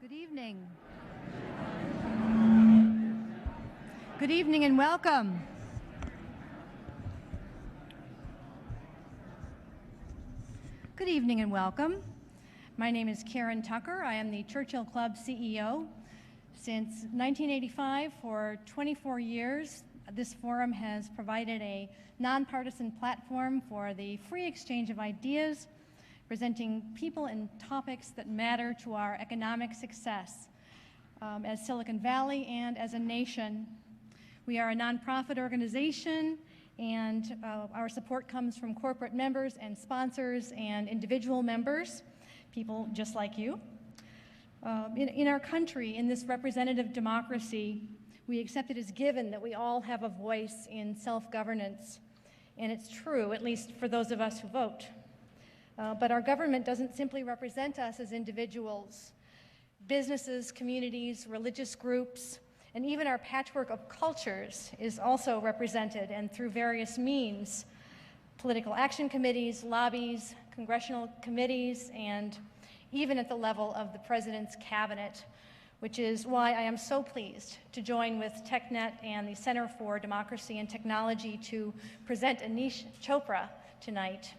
Good evening. Good evening and welcome. Good evening and welcome. My name is Karen Tucker. I am the Churchill Club CEO. Since 1985, for 24 years, this forum has provided a nonpartisan platform for the free exchange of ideas, presenting people and topics that matter to our economic success as Silicon Valley and as a nation. We are a nonprofit organization, and our support comes from corporate members and sponsors and individual members, people just like you. In our country, in this representative democracy, we accept it as given that we all have a voice in self-governance, and it's true, at least for those of us who vote. But our government doesn't simply represent us as individuals. Businesses, communities, religious groups, and even our patchwork of cultures is also represented, and through various means, political action committees, lobbies, congressional committees, and even at the level of the President's cabinet, which is why I am so pleased to join with TechNet and the Center for Democracy and Technology to present Aneesh Chopra tonight,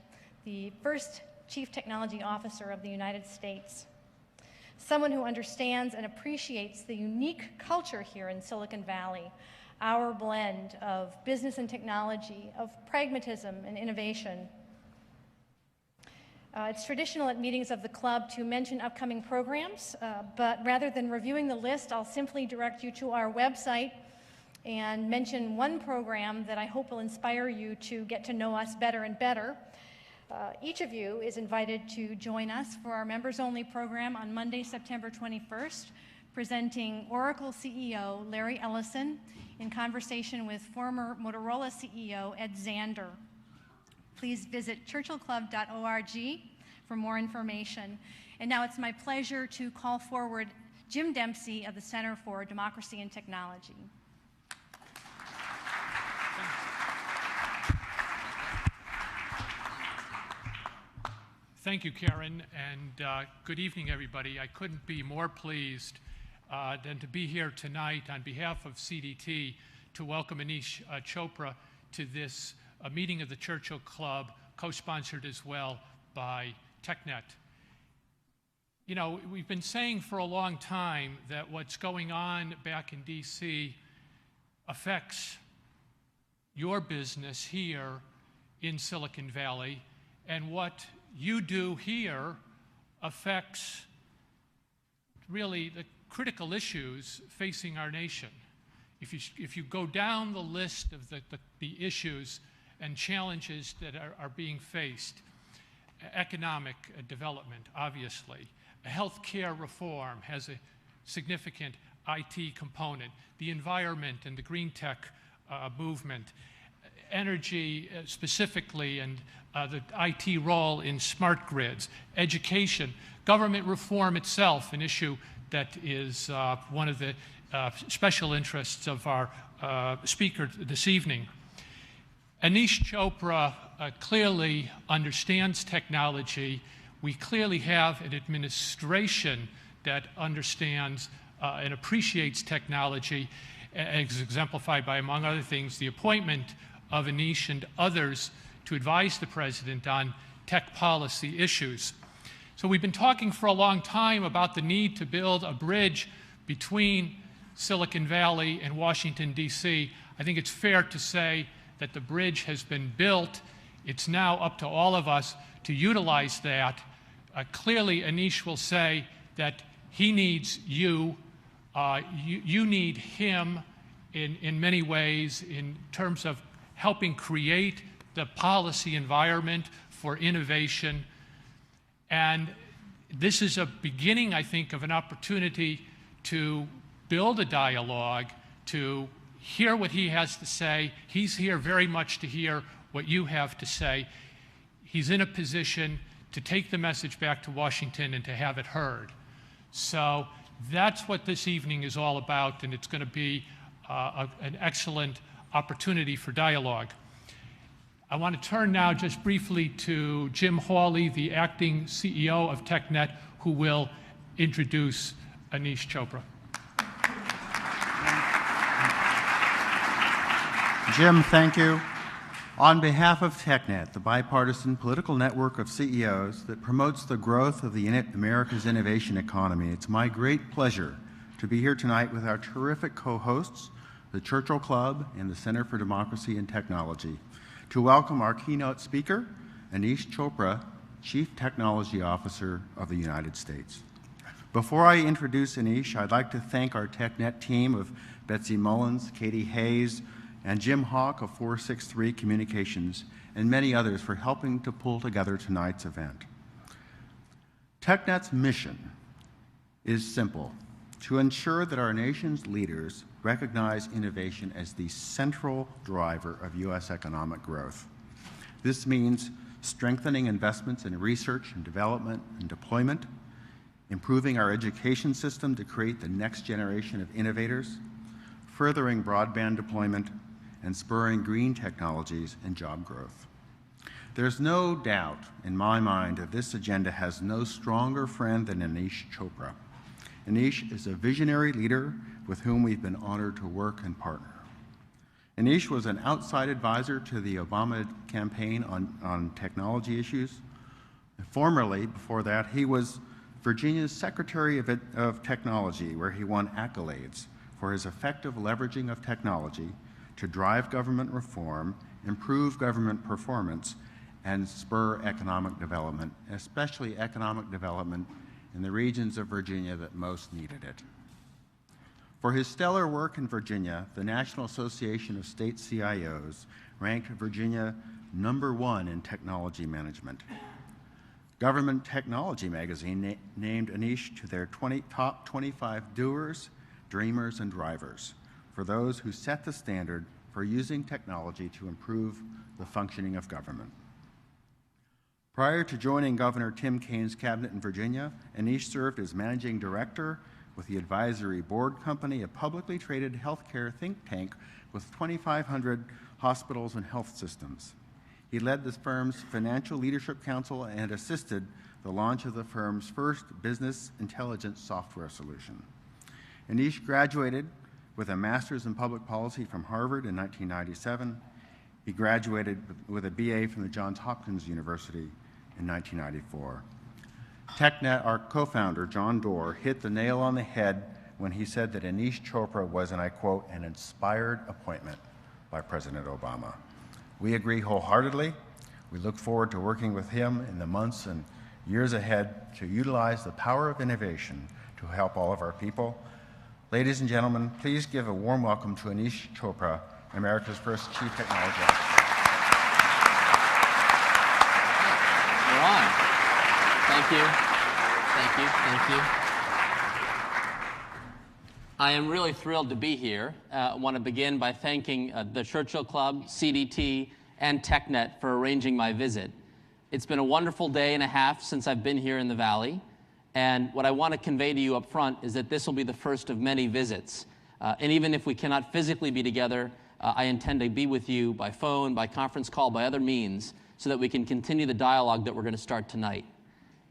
the first Chief Technology Officer of the United States. Someone who understands and appreciates the unique culture here in Silicon Valley, our blend of business and technology, of pragmatism and innovation. It's traditional at meetings of the club to mention upcoming programs, but rather than reviewing the list, I'll simply direct you to our website and mention one program that I hope will inspire you to get to know us better and better. Each of you is invited to join us for our members-only program on Monday, September 21st, presenting Oracle CEO Larry Ellison in conversation with former Motorola CEO Ed Zander. Please visit churchillclub.org for more information. And now it's my pleasure to call forward Jim Dempsey of the Center for Democracy and Technology. Thank you, Karen, and good evening, everybody. I couldn't be more pleased than to be here tonight on behalf of CDT to welcome Aneesh Chopra to this meeting of the Churchill Club, co-sponsored as well by TechNet. You know, we've been saying for a long time that what's going on back in DC affects your business here in Silicon Valley, and what you do here affects really the critical issues facing our nation. If you go down the list of the issues and challenges that are being faced, economic development, obviously, healthcare reform has a significant IT component, the environment and the green tech movement, energy specifically, and the IT role in smart grids, education, government reform itself, an issue that is one of the special interests of our speaker this evening. Aneesh Chopra clearly understands technology. We clearly have an administration that understands and appreciates technology, as exemplified by, among other things, the appointment of Aneesh and others to advise the President on tech policy issues. So we've been talking for a long time about the need to build a bridge between Silicon Valley and Washington, D.C. I think it's fair to say that the bridge has been built. It's now up to all of us to utilize that. Clearly, Aneesh will say that he needs you. You need him in many ways in terms of helping create the policy environment for innovation. And this is a beginning, I think, of an opportunity to build a dialogue, to hear what he has to say. He's here very much to hear what you have to say. He's in a position to take the message back to Washington and to have it heard. So that's what this evening is all about, and it's going to be an excellent opportunity for dialogue. I want to turn now just briefly to Jim Hawley, the acting CEO of TechNet, who will introduce Aneesh Chopra. Jim, thank you. On behalf of TechNet, the bipartisan political network of CEOs that promotes the growth of America's innovation economy, it's my great pleasure to be here tonight with our terrific co-hosts, the Churchill Club and the Center for Democracy and Technology, to welcome our keynote speaker, Aneesh Chopra, Chief Technology Officer of the United States. Before I introduce Aneesh, I'd like to thank our TechNet team of Betsy Mullins, Katie Hayes, and Jim Hawk of 463 Communications, and many others for helping to pull together tonight's event. TechNet's mission is simple: to ensure that our nation's leaders recognize innovation as the central driver of U.S. economic growth. This means strengthening investments in research and development and deployment, improving our education system to create the next generation of innovators, furthering broadband deployment, and spurring green technologies and job growth. There's no doubt in my mind that this agenda has no stronger friend than Aneesh Chopra. Aneesh is a visionary leader with whom we've been honored to work and partner. Aneesh was an outside advisor to the Obama campaign on technology issues. Formerly, before that, he was Virginia's Secretary of Technology, where he won accolades for his effective leveraging of technology to drive government reform, improve government performance, and spur economic development, especially economic development in the regions of Virginia that most needed it. For his stellar work in Virginia, the National Association of State CIOs ranked Virginia #1 in technology management. Government Technology magazine named Aneesh to their top 25 doers, dreamers, and drivers, for those who set the standard for using technology to improve the functioning of government. Prior to joining Governor Tim Kaine's cabinet in Virginia, Aneesh served as managing director with the Advisory Board Company, a publicly traded healthcare think tank with 2,500 hospitals and health systems. He led the firm's Financial Leadership Council and assisted the launch of the firm's first business intelligence software solution. Aneesh graduated with a master's in public policy from Harvard in 1997. He graduated with a BA from the Johns Hopkins University in 1994. TechNet, our co-founder, John Doerr, hit the nail on the head when he said that Aneesh Chopra was, and I quote, an inspired appointment by President Obama. We agree wholeheartedly. We look forward to working with him in the months and years ahead to utilize the power of innovation to help all of our people. Ladies and gentlemen, please give a warm welcome to Aneesh Chopra, America's first Chief Technology Officer. We're on. Thank you. Thank you. Thank you. I am really thrilled to be here. I want to begin by thanking the Churchill Club, CDT, and TechNet for arranging my visit. It's been a wonderful day and a half since I've been here in the Valley. And what I want to convey to you up front is that this will be the first of many visits. And even if we cannot physically be together, I intend to be with you by phone, by conference call, by other means, so that we can continue the dialogue that we're going to start tonight.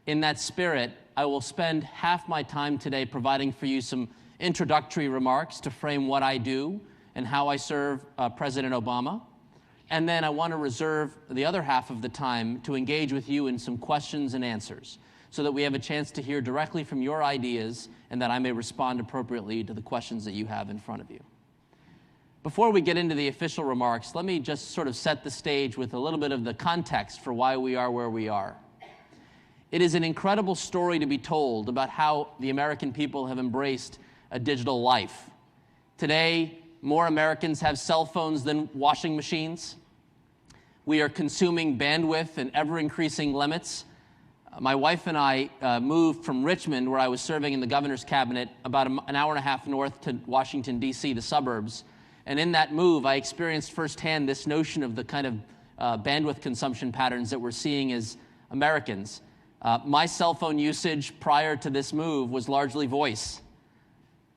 In that spirit, I will spend half my time today providing for you some introductory remarks to frame what I do and how I serve President Obama. And then I want to reserve the other half of the time to engage with you in some questions and answers, so that we have a chance to hear directly from your ideas and that I may respond appropriately to the questions that you have in front of you. Before we get into the official remarks, let me just sort of set the stage with a little bit of the context for why we are where we are. It is an incredible story to be told about how the American people have embraced a digital life. Today, more Americans have cell phones than washing machines. We are consuming bandwidth in ever-increasing limits. My wife and I moved from Richmond, where I was serving in the governor's cabinet, about an hour and a half north to Washington, D.C., the suburbs. And in that move, I experienced firsthand this notion of the kind of bandwidth consumption patterns that we're seeing as Americans. My cell phone usage prior to this move was largely voice.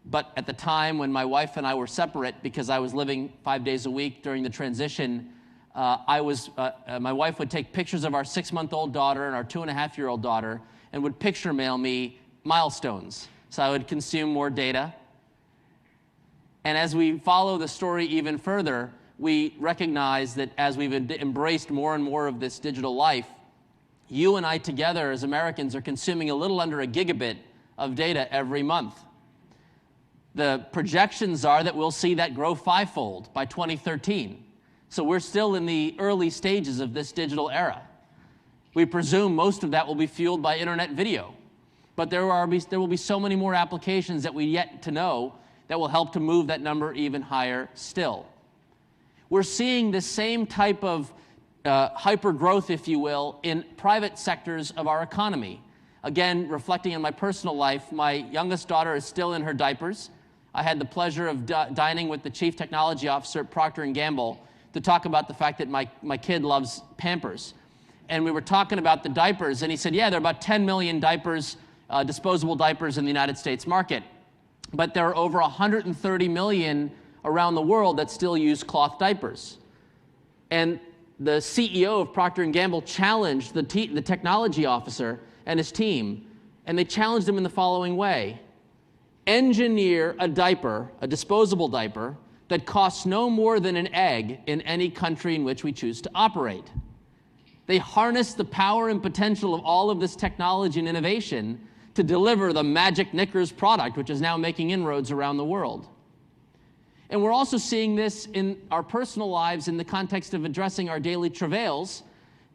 But at the time when my wife and I were separate, because I was living 5 days a week during the transition, my wife would take pictures of our 6-month-old daughter and our 2.5-year-old daughter and would picture mail me milestones. so I would consume more data. And as we follow the story even further, we recognize that as we've embraced more and more of this digital life, you and I together as Americans are consuming a little under a gigabit of data every month. The projections are that we'll see that grow fivefold by 2013. So we're still in the early stages of this digital era. We presume most of that will be fueled by internet video. But there will be so many more applications that we yet to know that will help to move that number even higher still. We're seeing the same type of hyper growth, if you will, in private sectors of our economy. Again, reflecting on my personal life, my youngest daughter is still in her diapers. I had the pleasure of dining with the Chief Technology Officer at Procter & Gamble to talk about the fact that my kid loves Pampers. And we were talking about the diapers, and he said, yeah, there are about 10 million diapers, disposable diapers in the United States market. But there are over 130 million around the world that still use cloth diapers. And the CEO of Procter & Gamble challenged the technology officer and his team, and they challenged him in the following way. Engineer a diaper, a disposable diaper, that costs no more than an egg in any country in which we choose to operate. They harness the power and potential of all of this technology and innovation to deliver the magic Knickers product, which is now making inroads around the world. And we're also seeing this in our personal lives in the context of addressing our daily travails.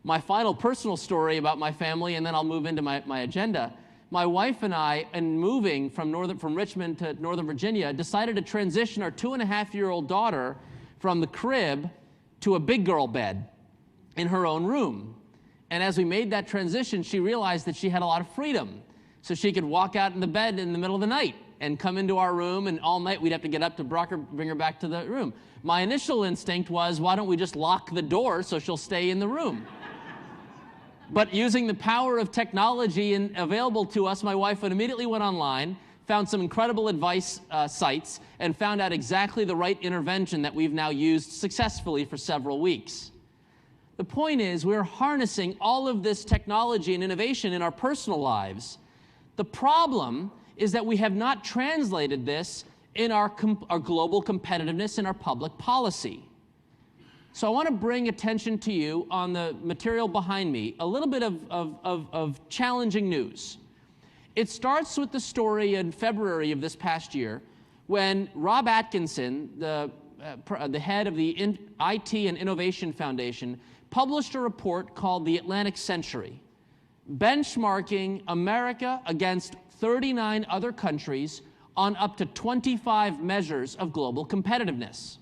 My final personal story about my family, and then I'll move into my agenda. My wife and I, in moving from Richmond to Northern Virginia, decided to transition our 2.5-year-old daughter from the crib to a big girl bed in her own room. And as we made that transition, she realized that she had a lot of freedom. So she could walk out in the bed in the middle of the night and come into our room, and all night we'd have to get up to bring her back to the room. My initial instinct was, why don't we just lock the door so she'll stay in the room? But using the power of technology available to us, my wife immediately went online, found some incredible advice sites, and found out exactly the right intervention that we've now used successfully for several weeks. The point is, we're harnessing all of this technology and innovation in our personal lives. The problem is that we have not translated this in our global competitiveness in our public policy. So I want to bring attention to you on the material behind me, a little bit of challenging news. It starts with the story in February of this past year when Rob Atkinson, the head of the IT and Innovation Foundation, published a report called The Atlantic Century, benchmarking America against 39 other countries on up to 25 measures of global competitiveness.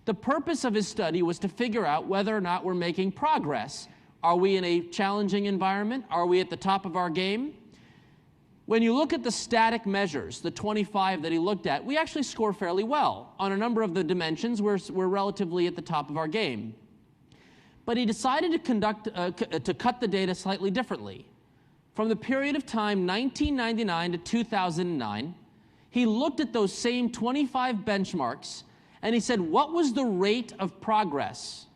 The purpose of his study was to figure out whether or not we're making progress. Are we in a challenging environment? Are we at the top of our game? When you look at the static measures, the 25 that he looked at, we actually score fairly well. On a number of the dimensions, we're relatively at the top of our game. But he decided to cut the data slightly differently. From the period of time 1999 to 2009, he looked at those same 25 benchmarks, and he said, what was the rate of progress?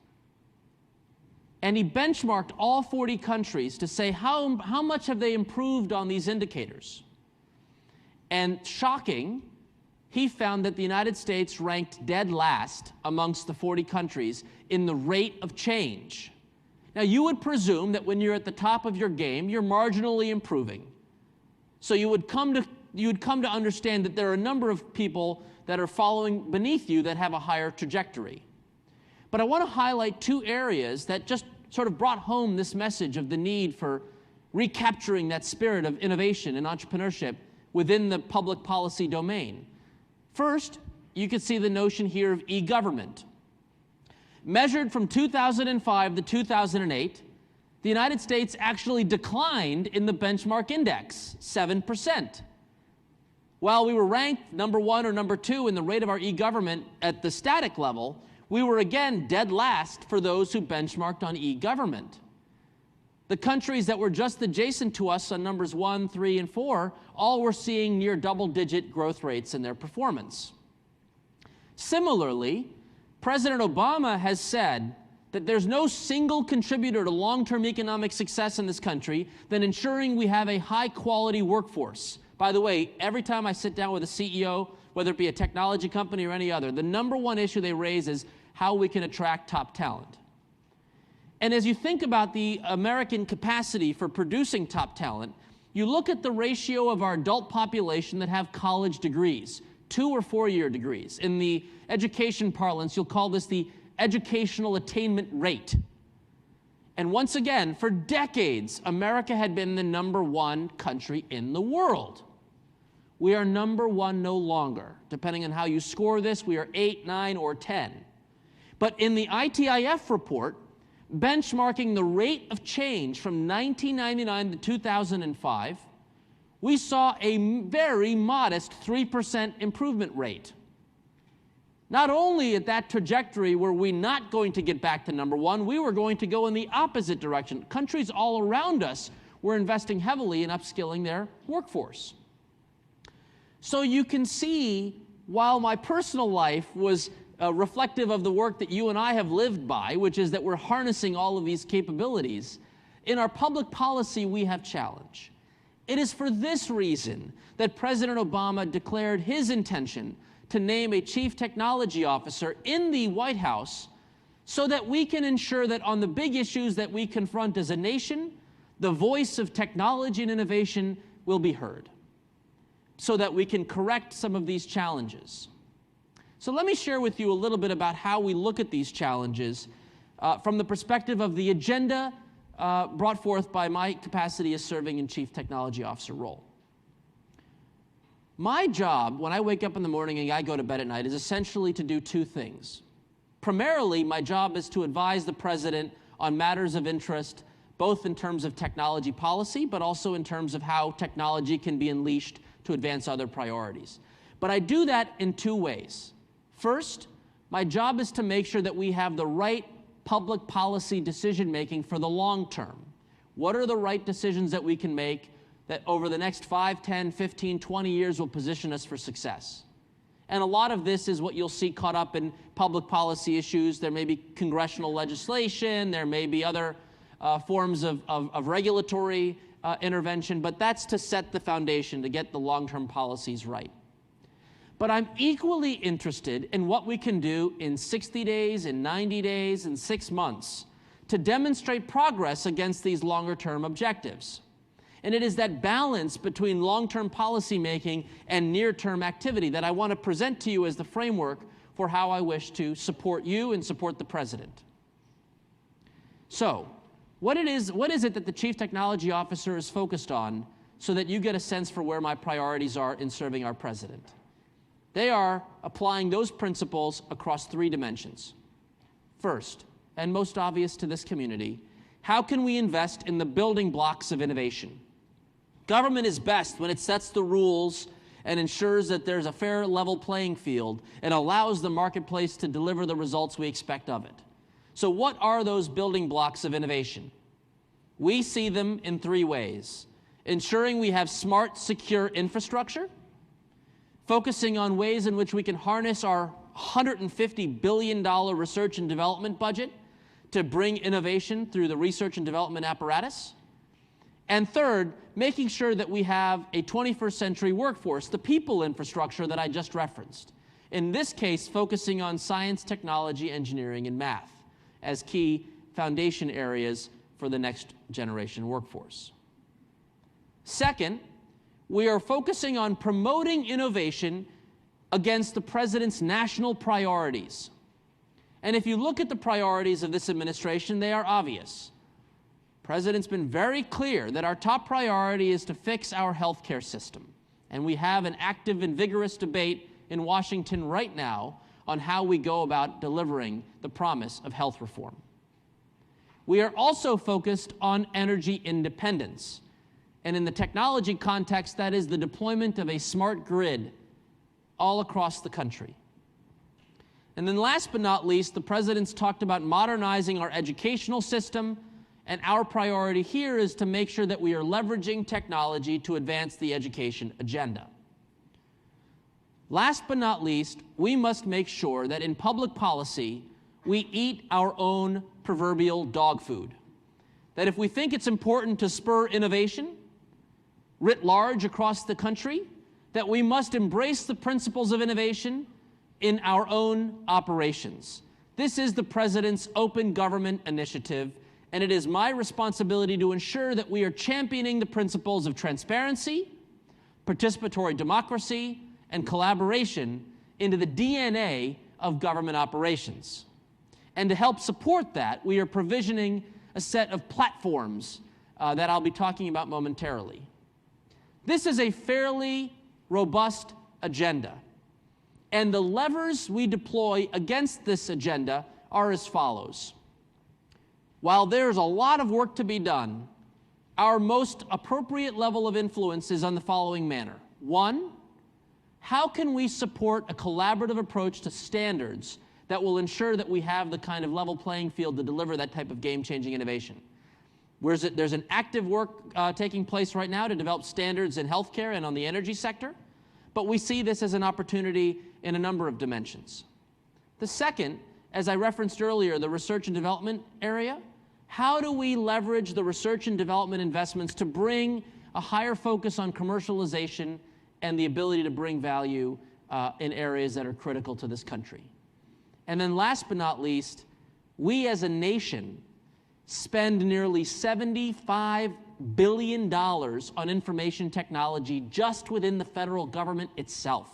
And he benchmarked all 40 countries to say, how much have they improved on these indicators? And shocking, he found that the United States ranked dead last amongst the 40 countries in the rate of change. Now, you would presume that when you're at the top of your game, you're marginally improving. So you would come to understand that there are a number of people that are following beneath you that have a higher trajectory. But I want to highlight two areas that just sort of brought home this message of the need for recapturing that spirit of innovation and entrepreneurship within the public policy domain. First, you can see the notion here of e-government. Measured from 2005 to 2008, the United States actually declined in the benchmark index, 7%. While we were ranked number 1 or number 2 in the rate of our e-government at the static level, we were again dead last for those who benchmarked on e-government. The countries that were just adjacent to us on numbers 1, 3, and 4 all were seeing near double-digit growth rates in their performance. Similarly, President Obama has said that there's no single contributor to long-term economic success in this country than ensuring we have a high-quality workforce, By the way, every time I sit down with a CEO, whether it be a technology company or any other, the number one issue they raise is how we can attract top talent. And as you think about the American capacity for producing top talent, you look at the ratio of our adult population that have college degrees, 2- or 4-year degrees. In the education parlance, you'll call this the educational attainment rate. And once again, for decades, America had been the #1 country in the world. We are #1 no longer. Depending on how you score this, we are 8, 9, or 10. But in the ITIF report, benchmarking the rate of change from 1999 to 2005, we saw a very modest 3% improvement rate. Not only at that trajectory were we not going to get back to #1, we were going to go in the opposite direction. Countries all around us were investing heavily in upskilling their workforce. So you can see, while my personal life was reflective of the work that you and I have lived by, which is that we're harnessing all of these capabilities, in our public policy we have challenge. It is for this reason that President Obama declared his intention to name a chief technology officer in the White House so that we can ensure that on the big issues that we confront as a nation, the voice of technology and innovation will be heard, so that we can correct some of these challenges. So let me share with you a little bit about how we look at these challenges from the perspective of the agenda brought forth by my capacity as serving in Chief Technology Officer role. My job, when I wake up in the morning and I go to bed at night, is essentially to do two things. Primarily, my job is to advise the President on matters of interest, both in terms of technology policy, but also in terms of how technology can be unleashed to advance other priorities. But I do that in two ways. First, my job is to make sure that we have the right public policy decision-making for the long term. What are the right decisions that we can make that over the next 5, 10, 15, 20 years will position us for success? And a lot of this is what you'll see caught up in public policy issues. There may be congressional legislation, there may be other forms of regulatory intervention, but that's to set the foundation, to get the long-term policies right. But I'm equally interested in what we can do in 60 days, in 90 days, in 6 months to demonstrate progress against these longer-term objectives. And it is that balance between long-term policymaking and near-term activity that I want to present to you as the framework for how I wish to support you and support the President. So, what is it that the Chief Technology Officer is focused on so that you get a sense for where my priorities are in serving our President? They are applying those principles across 3 dimensions. First, and most obvious to this community, how can we invest in the building blocks of innovation? Government is best when it sets the rules and ensures that there's a fair, level playing field and allows the marketplace to deliver the results we expect of it. So what are those building blocks of innovation? We see them in 3 ways. Ensuring we have smart, secure infrastructure, focusing on ways in which we can harness our $150 billion research and development budget to bring innovation through the research and development apparatus. And third, making sure that we have a 21st century workforce, the people infrastructure that I just referenced. In this case, focusing on science, technology, engineering, and math as key foundation areas for the next generation workforce. Second, we are focusing on promoting innovation against the President's national priorities. And if you look at the priorities of this administration, they are obvious. The President's been very clear that our top priority is to fix our healthcare system. And we have an active and vigorous debate in Washington right now on how we go about delivering the promise of health reform. We are also focused on energy independence. And in the technology context, that is the deployment of a smart grid all across the country. And then last but not least, the President's talked about modernizing our educational system, and our priority here is to make sure that we are leveraging technology to advance the education agenda. Last but not least, we must make sure that in public policy, we eat our own proverbial dog food. That if we think it's important to spur innovation, writ large across the country that we must embrace the principles of innovation in our own operations. This is the President's Open Government Initiative, and it is my responsibility to ensure that we are championing the principles of transparency, participatory democracy, and collaboration into the DNA of government operations. And to help support that, we are provisioning a set of platforms that I'll be talking about momentarily. This is a fairly robust agenda, and the levers we deploy against this agenda are as follows. While there's a lot of work to be done, our most appropriate level of influence is on the following manner. One, how can we support a collaborative approach to standards that will ensure that we have the kind of level playing field to deliver that type of game-changing innovation? There's an active work taking place right now to develop standards in healthcare and on the energy sector, but we see this as an opportunity in a number of dimensions. The second, as I referenced earlier, the research and development area. How do we leverage the research and development investments to bring a higher focus on commercialization and the ability to bring value in areas that are critical to this country? And then last but not least, we as a nation spend nearly $75 billion on information technology just within the federal government itself.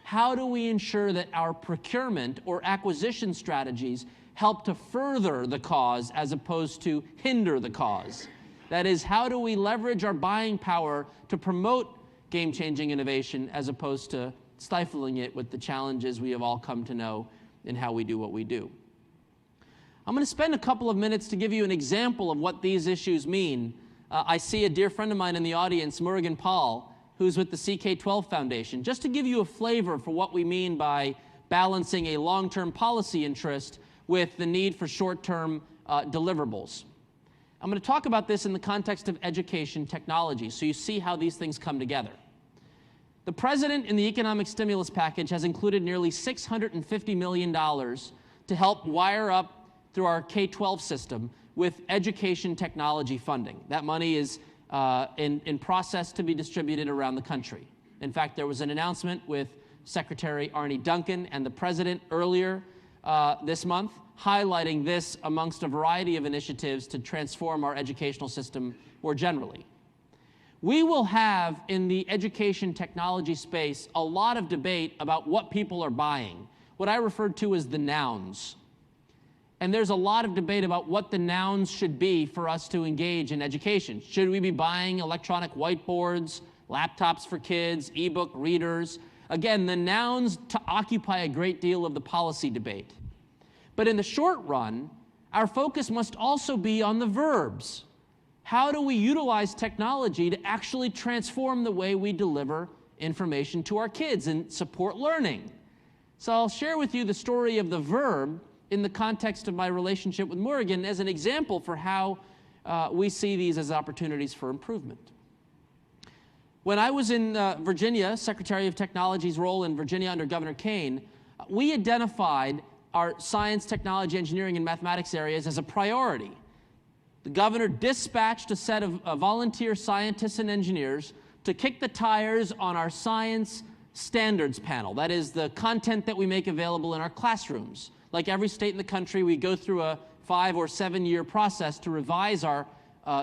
How do we ensure that our procurement or acquisition strategies help to further the cause as opposed to hinder the cause? That is, how do we leverage our buying power to promote game-changing innovation as opposed to stifling it with the challenges we have all come to know in how we do what we do? I'm going to spend a couple of minutes to give you an example of what these issues mean. I see a dear friend of mine in the audience, Murugan Paul, who's with the CK12 Foundation, just to give you a flavor for what we mean by balancing a long-term policy interest with the need for short-term deliverables. I'm going to talk about this in the context of education technology, so you see how these things come together. The President in the economic stimulus package has included nearly $650 million to help wire up through our K-12 system with education technology funding. That money is in process to be distributed around the country. In fact, there was an announcement with Secretary Arne Duncan and the President earlier this month highlighting this amongst a variety of initiatives to transform our educational system more generally. We will have in the education technology space a lot of debate about what people are buying, what I referred to as the nouns. And there's a lot of debate about what the nouns should be for us to engage in education. Should we be buying electronic whiteboards, laptops for kids, ebook readers? Again, the nouns to occupy a great deal of the policy debate. But in the short run, our focus must also be on the verbs. How do we utilize technology to actually transform the way we deliver information to our kids and support learning? So I'll share with you the story of the verb in the context of my relationship with Murugan as an example for how we see these as opportunities for improvement. When I was in Virginia, Secretary of Technology's role in Virginia under Governor Kane, we identified our science, technology, engineering, and mathematics areas as a priority. The governor dispatched a set of volunteer scientists and engineers to kick the tires on our science standards panel. That is the content that we make available in our classrooms. Like every state in the country, we go through a 5 or 7 year process to revise our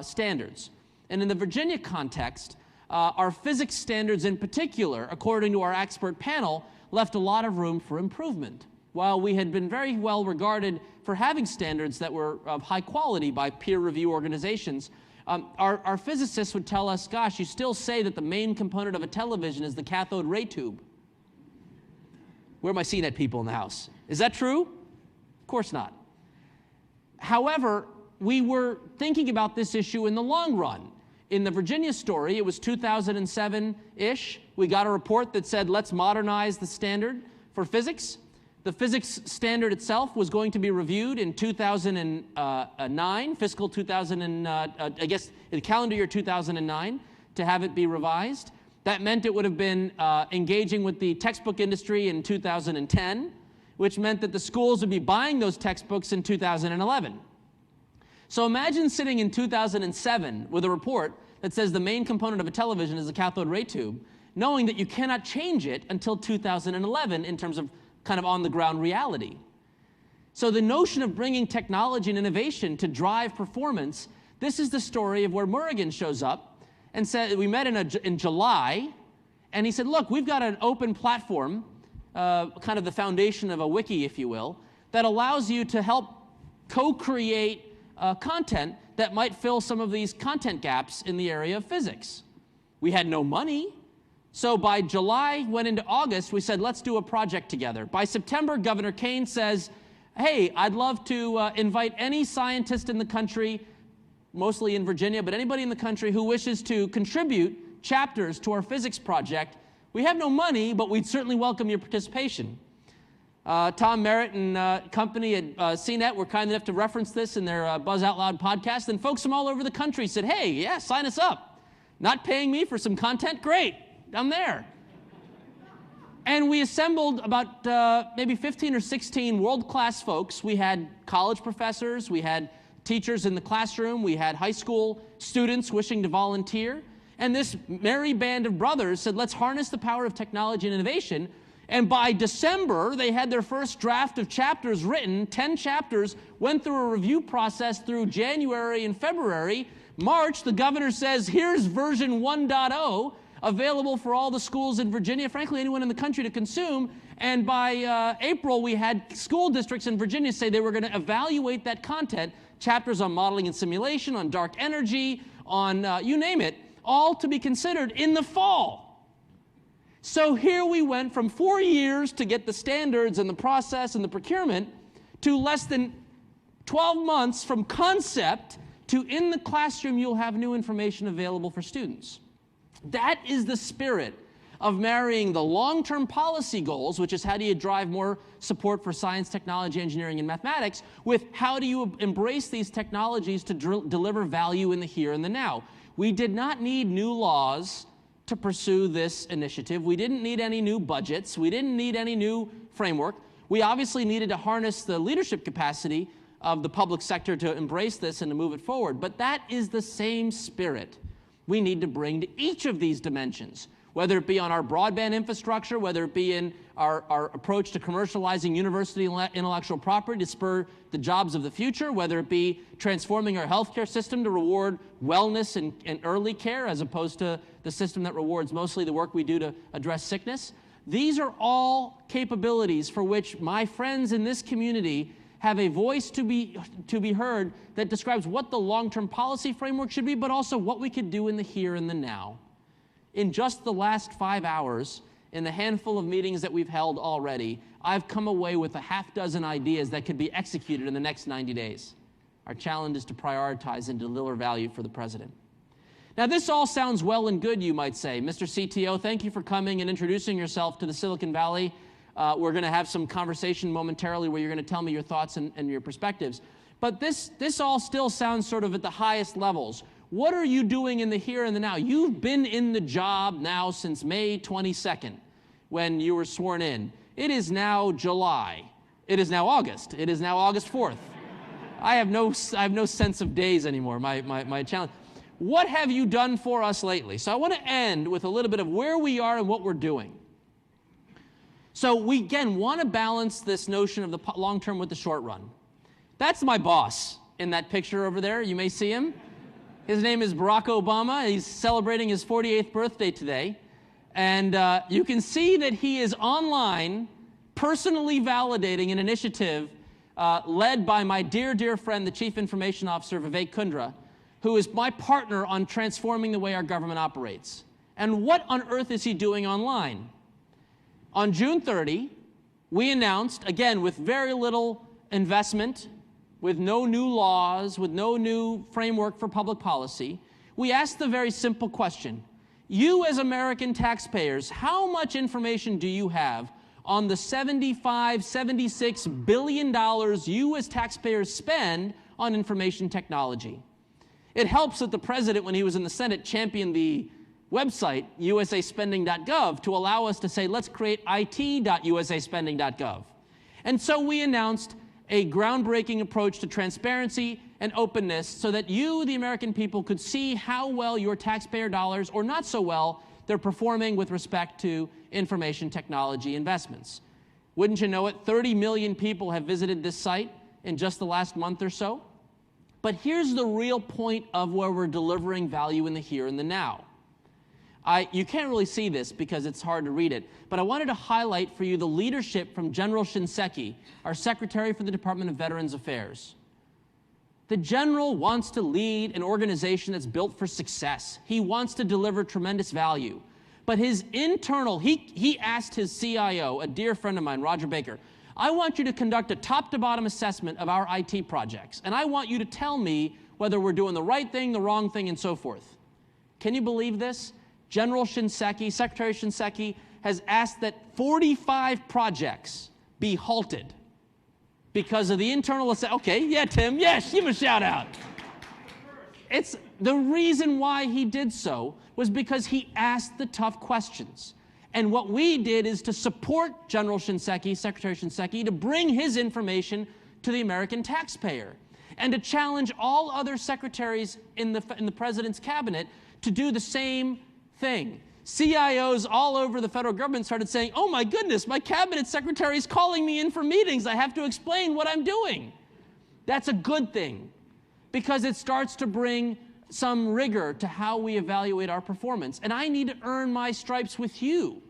standards. And in the Virginia context, our physics standards in particular, according to our expert panel, left a lot of room for improvement. While we had been very well regarded for having standards that were of high quality by peer review organizations, our physicists would tell us, gosh, you still say that the main component of a television is the cathode ray tube. Where are my CNET people in the house? Is that true? Of course not. However, we were thinking about this issue in the long run. In the Virginia story, it was 2007-ish. We got a report that said, let's modernize the standard for physics. The physics standard itself was going to be reviewed in 2009, fiscal 2000, I guess the calendar year 2009, to have it be revised. That meant it would have been engaging with the textbook industry in 2010, which meant that the schools would be buying those textbooks in 2011. So imagine sitting in 2007 with a report that says the main component of a television is a cathode ray tube, knowing that you cannot change it until 2011 in terms of kind of on-the-ground reality. So the notion of bringing technology and innovation to drive performance, this is the story of where Murugan shows up and said, we met in July, and he said, look, we've got an open platform, kind of the foundation of a wiki, if you will, that allows you to help co-create content that might fill some of these content gaps in the area of physics. We had no money, so by July, went into August, we said, let's do a project together. By September, Governor Kane says, hey, I'd love to invite any scientist in the country, mostly in Virginia, but anybody in the country who wishes to contribute chapters to our physics project. We have no money, but we'd certainly welcome your participation. Tom Merritt and company at CNET were kind enough to reference this in their Buzz Out Loud podcast, and folks from all over the country said, hey, yeah, sign us up. Not paying me for some content? Great, I'm there. And we assembled about maybe 15 or 16 world-class folks. We had college professors, we had teachers in the classroom, we had high school students wishing to volunteer, and this merry band of brothers said, let's harness the power of technology and innovation. And by December, they had their first draft of chapters written. 10 chapters, went through a review process through January and February. March, the governor says, here's version 1.0, available for all the schools in Virginia, frankly, anyone in the country to consume. And by April, we had school districts in Virginia say they were going to evaluate that content, chapters on modeling and simulation, on dark energy, on you name it, all to be considered in the fall. So here we went from 4 years to get the standards and the process and the procurement to less than 12 months from concept to in the classroom you'll have new information available for students. That is the spirit of marrying the long-term policy goals, which is how do you drive more support for science, technology, engineering, and mathematics, with how do you embrace these technologies to deliver value in the here and the now. We did not need new laws to pursue this initiative. We didn't need any new budgets. We didn't need any new framework. We obviously needed to harness the leadership capacity of the public sector to embrace this and to move it forward. But that is the same spirit we need to bring to each of these dimensions, whether it be on our broadband infrastructure, whether it be in our approach to commercializing university intellectual property to spur the jobs of the future, whether it be transforming our healthcare system to reward wellness and early care as opposed to the system that rewards mostly the work we do to address sickness. These are all capabilities for which my friends in this community have a voice to be heard that describes what the long-term policy framework should be, but also what we could do in the here and the now. In just the last 5 hours, in the handful of meetings that we've held already, I've come away with a half dozen ideas that could be executed in the next 90 days. Our challenge is to prioritize and deliver value for the president. Now, this all sounds well and good, you might say. Mr. CTO, thank you for coming and introducing yourself to the Silicon Valley. We're going to have some conversation momentarily where you're going to tell me your thoughts and your perspectives. But this all still sounds sort of at the highest levels. What are you doing in the here and the now? You've been in the job now since May 22nd when you were sworn in. It is now July. It is now August. It is now August 4th. I have no sense of days anymore, my challenge. What have you done for us lately? So I want to end with a little bit of where we are and what we're doing. So we, again, want to balance this notion of the long term with the short run. That's my boss in that picture over there. You may see him. His name is Barack Obama. He's celebrating his 48th birthday today. And you can see that he is online personally validating an initiative led by my dear, dear friend, the Chief Information Officer, Vivek Kundra, who is my partner on transforming the way our government operates. And what on earth is he doing online? On June 30, we announced, again, with very little investment, with no new laws, with no new framework for public policy, we asked the very simple question, you as American taxpayers, how much information do you have on the $76 billion you as taxpayers spend on information technology? It helps that the president, when he was in the Senate, championed the website, usaspending.gov, to allow us to say, let's create it.usaspending.gov. And so we announced a groundbreaking approach to transparency and openness so that you, the American people, could see how well your taxpayer dollars, or not so well, they're performing with respect to information technology investments. Wouldn't you know it, 30 million people have visited this site in just the last month or so. But here's the real point of where we're delivering value in the here and the now. You can't really see this because it's hard to read it, but I wanted to highlight for you the leadership from General Shinseki, our Secretary for the Department of Veterans Affairs. The General wants to lead an organization that's built for success. He wants to deliver tremendous value. But his internal, he asked his CIO, a dear friend of mine, Roger Baker, I want you to conduct a top-to-bottom assessment of our IT projects, and I want you to tell me whether we're doing the right thing, the wrong thing, and so forth. Can you believe this? General Shinseki, Secretary Shinseki, has asked that 45 projects be halted because of the internal assessment. Okay, yeah, Tim, yes, give him a shout out. It's the reason why he did so was because he asked the tough questions. And what we did is to support General Shinseki, Secretary Shinseki, to bring his information to the American taxpayer and to challenge all other secretaries in the president's cabinet to do the same thing. CIOs all over the federal government started saying, oh my goodness, my cabinet secretary is calling me in for meetings. I have to explain what I'm doing. That's a good thing because it starts to bring some rigor to how we evaluate our performance. And I need to earn my stripes with you,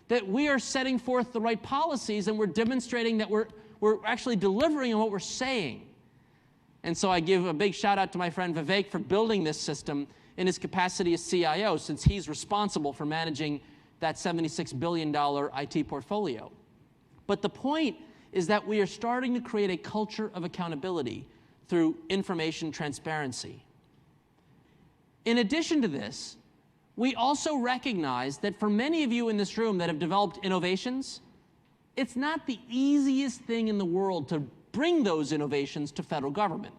that we are setting forth the right policies and we're demonstrating that we're actually delivering on what we're saying. And so I give a big shout out to my friend Vivek for building this system in his capacity as CIO, since he's responsible for managing that $76 billion IT portfolio. But the point is that we are starting to create a culture of accountability through information transparency. In addition to this, we also recognize that for many of you in this room that have developed innovations, it's not the easiest thing in the world to bring those innovations to federal government.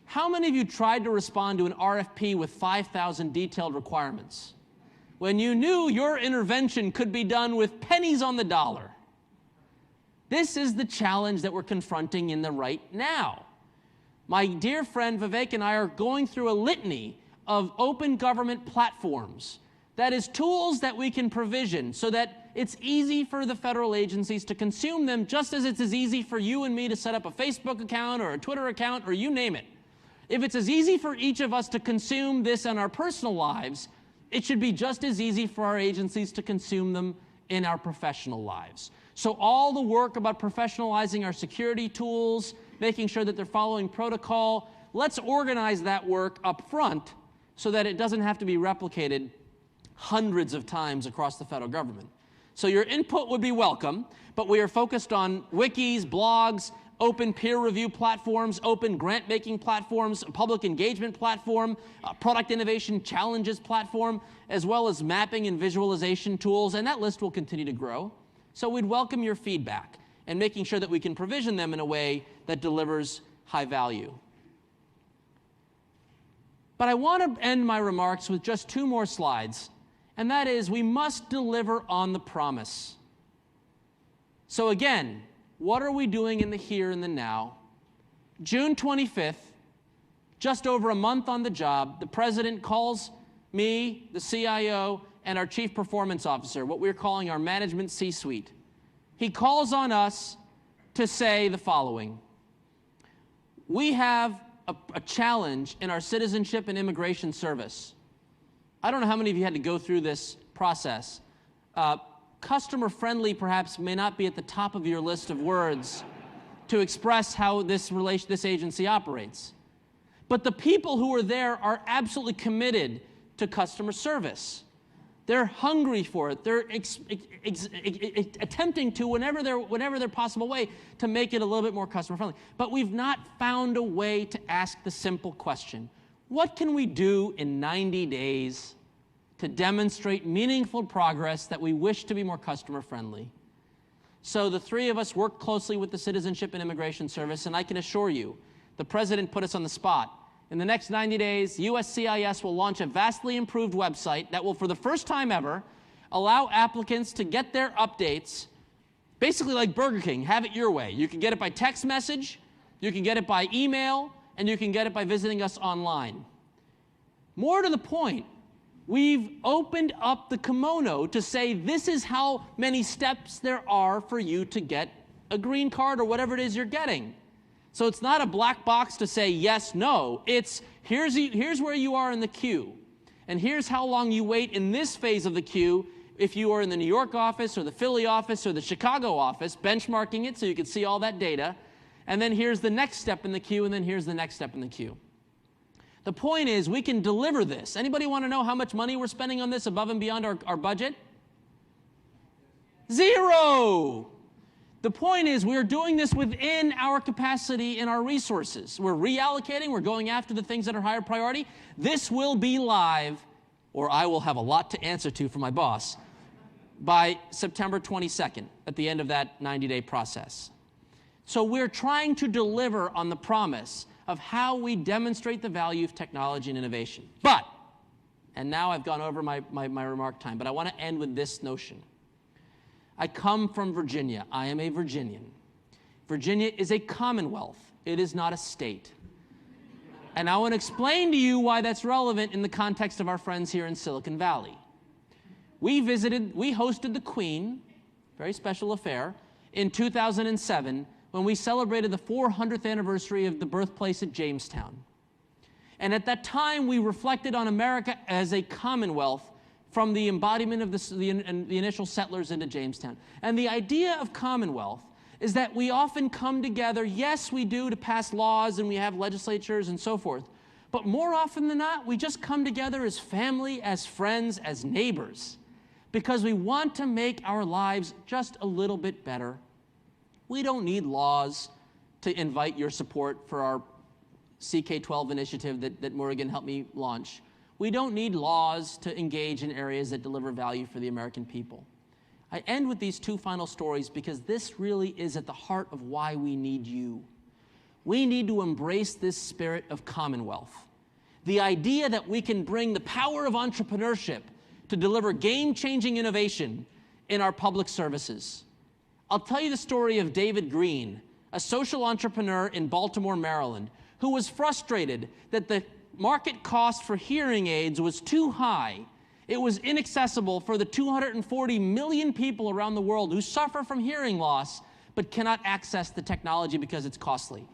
How many of you tried to respond to an RFP with 5,000 detailed requirements when you knew your intervention could be done with pennies on the dollar? This is the challenge that we're confronting in the right now. My dear friend Vivek and I are going through a litany of open government platforms. That is tools that we can provision so that it's easy for the federal agencies to consume them, just as it's as easy for you and me to set up a Facebook account or a Twitter account or you name it. If it's as easy for each of us to consume this in our personal lives, it should be just as easy for our agencies to consume them in our professional lives. So all the work about professionalizing our security tools, making sure that they're following protocol, let's organize that work up front so that it doesn't have to be replicated hundreds of times across the federal government. So your input would be welcome, but we are focused on wikis, blogs, open peer review platforms, open grant-making platforms, a public engagement platform, a product innovation challenges platform, as well as mapping and visualization tools, and that list will continue to grow. So we'd welcome your feedback and making sure that we can provision them in a way that delivers high value. But I want to end my remarks with just 2 more slides, and that is we must deliver on the promise. So again, what are we doing in the here and the now? June 25th, just over a month on the job, the president calls me, the CIO, and our chief performance officer, what we're calling our management C-suite. He calls on us to say the following. We have a challenge in our citizenship and immigration service. I don't know how many of you had to go through this process. Customer-friendly perhaps may not be at the top of your list of words to express how this agency operates. But the people who are there are absolutely committed to customer service. They're hungry for it. They're attempting to, whenever they're possible way, to make it a little bit more customer-friendly. But we've not found a way to ask the simple question, what can we do in 90 days to demonstrate meaningful progress that we wish to be more customer-friendly? So the 3 of us worked closely with the Citizenship and Immigration Service, and I can assure you, the president put us on the spot. In the next 90 days, USCIS will launch a vastly improved website that will, for the first time ever, allow applicants to get their updates, basically like Burger King, have it your way. You can get it by text message, You can get it by email, and you can get it by visiting us online. More to the point, we've opened up the kimono to say this is how many steps there are for you to get a green card or whatever it is you're getting. So it's not a black box to say yes, no. It's here's where you are in the queue. And here's how long you wait in this phase of the queue if you are in the New York office or the Philly office or the Chicago office, benchmarking it so you can see all that data. And then here's the next step in the queue, and then here's the next step in the queue. The point is we can deliver this. Anybody want to know how much money we're spending on this above and beyond our budget? Zero! The point is we're doing this within our capacity and our resources. We're reallocating. We're going after the things that are higher priority. This will be live, or I will have a lot to answer to from my boss, by September 22nd at the end of that 90-day process. So we're trying to deliver on the promise of how we demonstrate the value of technology and innovation. But, and now I've gone over my remark time, but I want to end with this notion. I come from Virginia. I am a Virginian. Virginia is a commonwealth. It is not a state. And I want to explain to you why that's relevant in the context of our friends here in Silicon Valley. We hosted the Queen, very special affair, in 2007 when we celebrated the 400th anniversary of the birthplace at Jamestown. And at that time, we reflected on America as a commonwealth from the embodiment of the initial settlers into Jamestown. And the idea of commonwealth is that we often come together, yes, we do, to pass laws, and we have legislatures and so forth, but more often than not, we just come together as family, as friends, as neighbors, because we want to make our lives just a little bit better. We don't need laws to invite your support for our CK12 initiative that Morgan helped me launch. We don't need laws to engage in areas that deliver value for the American people. I end with these two final stories because this really is at the heart of why we need you. We need to embrace this spirit of commonwealth. The idea that we can bring the power of entrepreneurship to deliver game-changing innovation in our public services. I'll tell you the story of David Greene, a social entrepreneur in Baltimore, Maryland, who was frustrated that the market cost for hearing aids was too high. It was inaccessible for the 240 million people around the world who suffer from hearing loss but cannot access the technology because it's costly.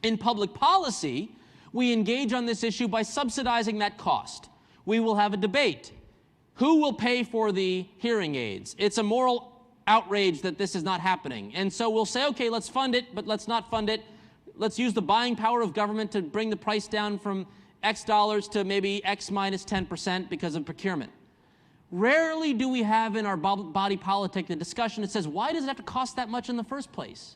In public policy, we engage on this issue by subsidizing that cost. We will have a debate. Who will pay for the hearing aids? It's a moral outrage that this is not happening. And so we'll say, okay, let's fund it, but let's not fund it. Let's use the buying power of government to bring the price down from X dollars to maybe X minus 10% because of procurement. Rarely do we have in our body politic the discussion that says, why does it have to cost that much in the first place?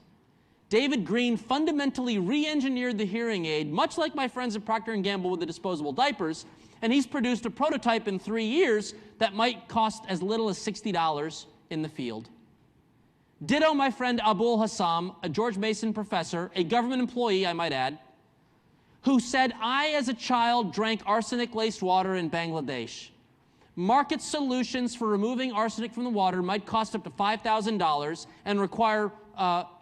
David Greene fundamentally re-engineered the hearing aid, much like my friends at Procter & Gamble with the disposable diapers, and he's produced a prototype in 3 years that might cost as little as $60 in the field. Ditto my friend Abul Hassam, a George Mason professor, a government employee, I might add, who said, I, as a child, drank arsenic-laced water in Bangladesh. Market solutions for removing arsenic from the water might cost up to $5,000 and require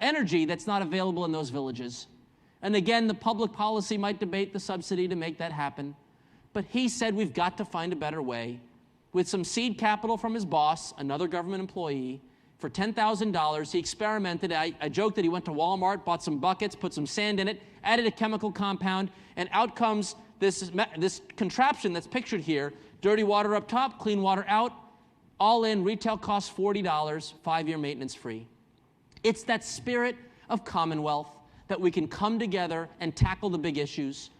energy that's not available in those villages. And again, the public policy might debate the subsidy to make that happen. But he said we've got to find a better way. With some seed capital from his boss, another government employee, for $10,000, he experimented. I joked that he went to Walmart, bought some buckets, put some sand in it, added a chemical compound, and out comes this contraption that's pictured here. Dirty water up top, clean water out. All in, retail costs $40, 5-year maintenance free. It's that spirit of commonwealth that we can come together and tackle the big issues.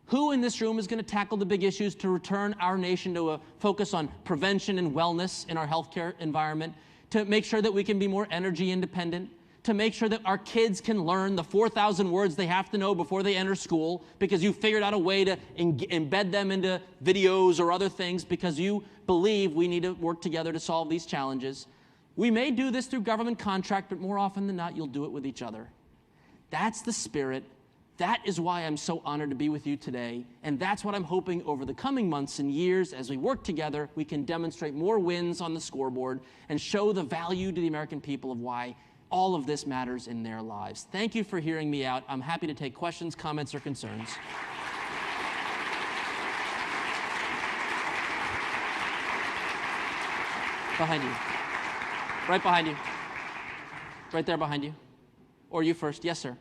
Who in this room is going to tackle the big issues to return our nation to a focus on prevention and wellness in our healthcare environment, to make sure that we can be more energy independent, to make sure that our kids can learn the 4,000 words they have to know before they enter school because you figured out a way to embed them into videos or other things because you believe we need to work together to solve these challenges. We may do this through government contract, but more often than not, you'll do it with each other. That's the spirit. That is why I'm so honored to be with you today, and that's what I'm hoping over the coming months and years as we work together, we can demonstrate more wins on the scoreboard and show the value to the American people of why all of this matters in their lives. Thank you for hearing me out. I'm happy to take questions, comments, or concerns. Behind you. Right behind you. Right there behind you. Or you first. Yes, sir.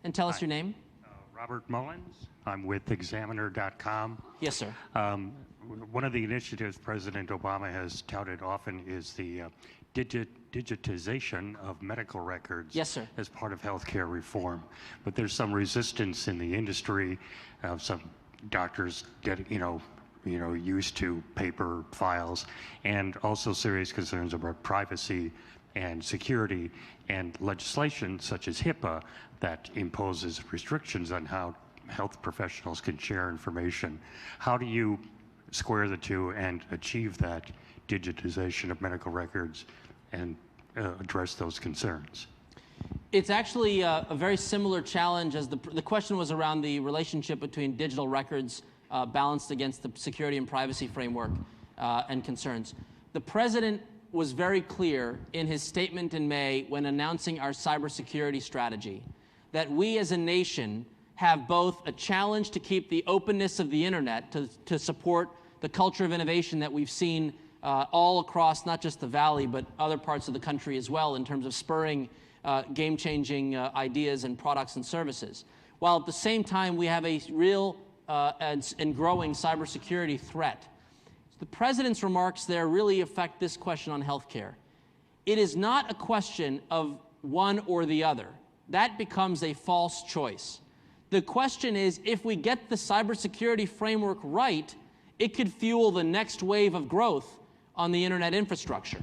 And tell us your name. Robert Mullins. I'm with Examiner.com. Yes, sir. One of the initiatives President Obama has touted often is the digitization of medical records. Yes, sir. As part of healthcare reform. But there's some resistance in the industry. Some doctors get, used to paper files, and also serious concerns about privacy and security, and legislation such as HIPAA that imposes restrictions on how health professionals can share information. How do you square the two and achieve that digitization of medical records and address those concerns? It's actually a very similar challenge as the question was around the relationship between digital records balanced against the security and privacy framework and concerns. The president was very clear in his statement in May when announcing our cybersecurity strategy that we as a nation have both a challenge to keep the openness of the internet to support the culture of innovation that we've seen all across not just the Valley but other parts of the country as well in terms of spurring game-changing ideas and products and services, while at the same time we have a real and growing cybersecurity threat. The president's remarks there really affect this question on healthcare. It is not a question of one or the other. That becomes a false choice. The question is, if we get the cybersecurity framework right, it could fuel the next wave of growth on the internet infrastructure.